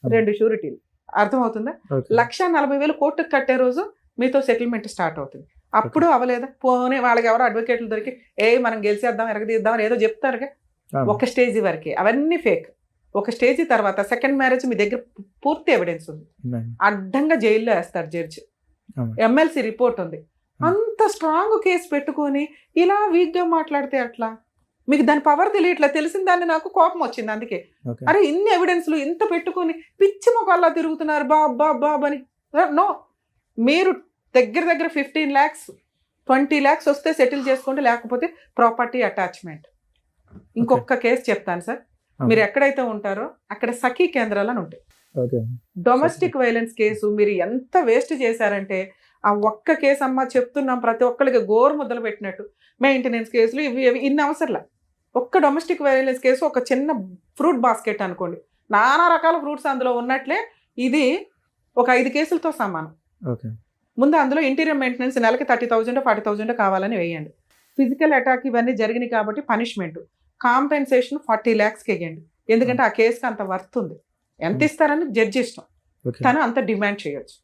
2 షూరిటీలు, అర్థమవుతుందా? 1,40,000 కోర్టుకు కట్టే రోజు మీతో సెటిల్మెంట్ స్టార్ట్ అవుతుంది. అప్పుడు అవ్వలేదా? పోనీ వాళ్ళకి ఎవరో అడ్వకేట్లు దొరికి మనం గెలిచేద్దాం ఎరగదీద్దాం అని ఏదో చెప్తారుగా, ఒక స్టేజ్ వరకే. అవన్నీ ఫేక్. ఒక స్టేజ్ తర్వాత సెకండ్ మ్యారేజ్ మీ దగ్గర పూర్తి ఎవిడెన్స్ ఉంది, మేడం. అడ్డంగా జైల్లో వేస్తారు జడ్జి, అవును. ఎమ్మెల్సీ రిపోర్ట్ ఉంది, అంత స్ట్రాంగ్ కేసు పెట్టుకొని ఇలా వీక్ గా మాట్లాడితే అట్లా మీకు దాని పవర్ తెలియట్లా. తెలిసిన దాన్ని నాకు కోపం వచ్చింది అందుకే. ఓకే. అరే ఇన్ని ఎవిడెన్స్లు ఇంత పెట్టుకొని పిచ్చి మొక్కల్లా తిరుగుతున్నారు బాబ్ అని. నో, మీరు దగ్గర 15 lakhs 20 lakhs వస్తే సెటిల్ చేసుకోండి, లేకపోతే ప్రాపర్టీ అటాచ్మెంట్. ఇంకొక కేసు చెప్తాను సార్, మీరు ఎక్కడైతే ఉంటారో అక్కడ సఖీ కేంద్రాలు అని ఉంటాయి. ఓకే. డొమెస్టిక్ వైలెన్స్ కేసు మీరు ఎంత వేస్ట్ చేశారంటే, ఆ ఒక్క కేసు అమ్మ చెప్తున్నాం ప్రతి ఒక్కరికి గోరు ముద్దలు పెట్టినట్టు, మెయింటెనెన్స్ కేసులు ఇవి ఇన్ని అవసరంలా. ఒక్క డొమెస్టిక్ వైలెన్స్ కేసు, ఒక చిన్న ఫ్రూట్ బాస్కెట్ అనుకోండి, నానా రకాల ఫ్రూట్స్ అందులో ఉన్నట్లే ఇది ఒక 5 కేసులతో సమానం. ఓకే. ముందు అందులో ఇంటీరియర్ మెయింటెనెన్స్ నెలకి 30,000 40,000 కావాలని వేయండి. ఫిజికల్ అటాక్ ఇవన్నీ జరిగినాయి కాబట్టి పనిష్మెంట్ కాంపెన్సేషన్ 40 lakhs వేయండి. ఎందుకంటే ఆ కేసుకి అంత వర్త్ ఉంది. ఎంత ఇస్తారని జడ్జి ఇష్టం, ఓకే. తను అంత డిమాండ్ చేయొచ్చు.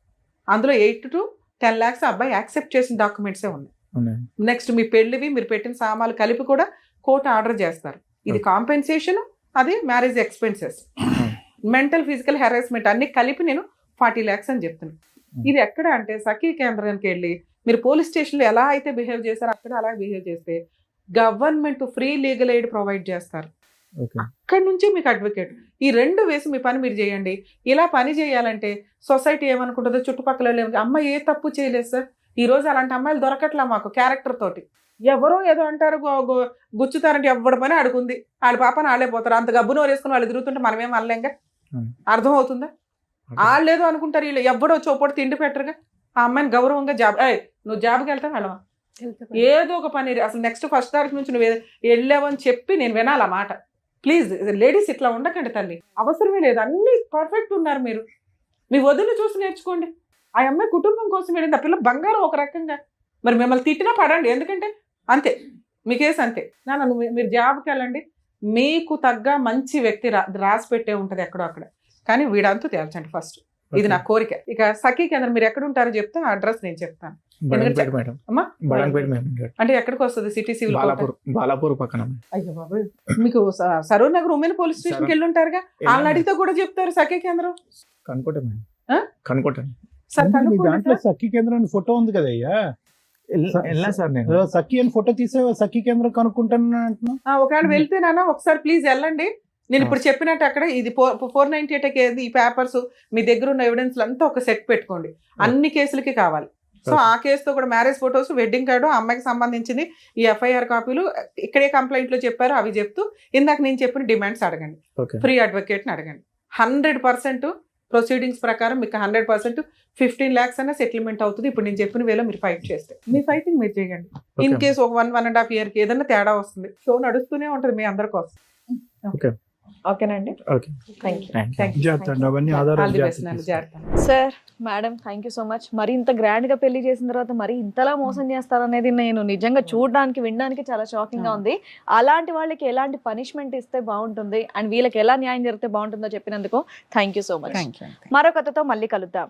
అందులో 8 to 10 lakhs అబ్బాయి యాక్సెప్ట్ చేసిన డాక్యుమెంట్సే ఉన్నాయి. ఉన్నాయి. నెక్స్ట్ మీ పెళ్లివి మీరు పెట్టిన సామాన్లు కలిపి కూడా కోర్టు ఆర్డర్ చేస్తారు. ఇది కాంపెన్సేషన్, అది marriage expenses, mental physical harassment అన్ని కలిపి నేను 40 lakhs అని చెప్తున్నాను. ఇది ఎక్కడ అంటే సఖీ కేంద్రానికి వెళ్ళి మీరు పోలీస్ స్టేషన్లో ఎలా అయితే బిహేవ్ చేస్తారో అక్కడ అలా బిహేవ్ చేస్తే government free legal aid provide చేస్తారు. ఓకే. అక్కడి నుంచి మీకు అడ్వకేట్. ఈ 2 వేసి మీ పని మీరు చేయండి. ఇలా పని చేయాలంటే సొసైటీ ఏమనుకుంటుందో, చుట్టుపక్కల అమ్మాయి ఏ తప్పు చేయలేదు సార్, ఈ రోజు అలాంటి అమ్మాయిలు దొరకట్లా మాకు క్యారెక్టర్ తోటి. ఎవరో ఏదో అంటారు గుచ్చుతారంటే ఎవడి పని అడుగుంది, వాళ్ళ పాపని వాళ్ళే పోతారు. అంత గబ్బును వేసుకుని వాళ్ళు తిరుగుతుంటే మనమేం అనలేంగా. అర్థం అవుతుందా? వాళ్ళు ఏదో అనుకుంటారు, వీళ్ళు ఎవడో చోపడి తిండి పెట్టరుగా. ఆ అమ్మాయిని గౌరవంగా నువ్వు జాబ్కి వెళ్తావు వెళ్ళవా, ఏదో ఒక పని. అసలు నెక్స్ట్ 1st తారీఖు నుంచి నువ్వు వెళ్ళావని చెప్పి నేను వినాలి ఆ మాట. ప్లీజ్ లేడీస్ ఇట్లా ఉండకండి తల్లి, అవసరమే లేదు. అన్ని పర్ఫెక్ట్ ఉన్నారు మీరు, మీ వదిలి చూసి నేర్చుకోండి. ఆ అమ్మాయి కుటుంబం కోసం వెళ్ళింది, ఆ పిల్ల బంగారం ఒక రకంగా. మరి మిమ్మల్ని తిట్టినా పడండి, ఎందుకంటే అంతే మీ కేసు అంతే. మీరు జాబ్కి వెళ్ళండి, మీకు తగ్గ మంచి వ్యక్తి రాసి పెట్టే ఉంటుంది ఎక్కడో అక్కడ. కానీ వీడంతా తేల్చండి ఫస్ట్, ఇది నా కోరిక. ఇక సఖీ కేంద్రం మీరు ఎక్కడ ఉంటారో చెప్తే ఆ అడ్రస్ నేను చెప్తాను. అమ్మా అంటే ఎక్కడికి వస్తుంది? సిటీ సివిల్ బాలాపూర్ పక్కన. అయ్యో బాబు, మీకు సరూర్ నగర్ ఉమెన్ పోలీస్ స్టేషన్కి వెళ్ళి ఉంటారుగా, వాళ్ళని అడిగితే కూడా చెప్తారు సఖీ కేంద్రం. దాంట్లో సఖీ కేంద్రం ఫోటో ఉంది కదయ్యా, సార్ నేను సఖీ అని ఫోటో తీసే సఖీ కేంద్రం కనుక్కుంటాను అంటున్నా. ఒకవేళ వెళ్తేనా ఒకసారి ప్లీజ్ వెళ్ళండి. నేను ఇప్పుడు చెప్పినట్టు అక్కడ ఇది 498 ఈ పేపర్స్ మీ దగ్గర ఉన్న ఎవిడెన్స్ అంతా ఒక సెట్ పెట్టుకోండి, అన్ని కేసులకి కావాలి. సో ఆ కేసుతో కూడా మ్యారేజ్ ఫొటోస్, వెడ్డింగ్ కార్డు, అమ్మాయికి సంబంధించింది ఈ FIR కాపీలు, ఇక్కడే కంప్లైంట్ లో చెప్పారు అవి చెప్తూ ఇందాక నేను చెప్పిన డిమాండ్స్ అడగండి, ఫ్రీ అడ్వకేట్ని అడగండి. 100% ప్రొసీడింగ్స్ ప్రకారం మీకు 100% 15 lakhs అన్న సెటిల్మెంట్ అవుతుంది. ఇప్పుడు నేను చెప్పిన వేలో మీరు ఫైట్ చేస్తే మీ ఫైటింగ్ మీరు చేయండి. ఇన్ కేసు ఒక 1.5 year కి ఏదైనా తేడా వస్తుంది, షో నడుస్తూనే ఉంటుంది మీ అందరి కోసం. ఓకేనండి, sir madam thank you so much. మరి ఇంత గ్రాండ్ గా పెళ్లి చేసిన తర్వాత మరి ఇంతలా మోసం చేస్తారనేది నేను నిజంగా చూడడానికి వినడానికి చాలా షాకింగ్ గా ఉంది. అలాంటి వాళ్ళకి ఎలాంటి పనిష్మెంట్ ఇస్తే బాగుంటుంది అండ్ వీళ్ళకి ఎలా న్యాయం జరిగితే బాగుంటుందో చెప్పినందుకు థ్యాంక్ యూ సో మచ్. మరో కథతో మళ్ళీ కలుద్దాం.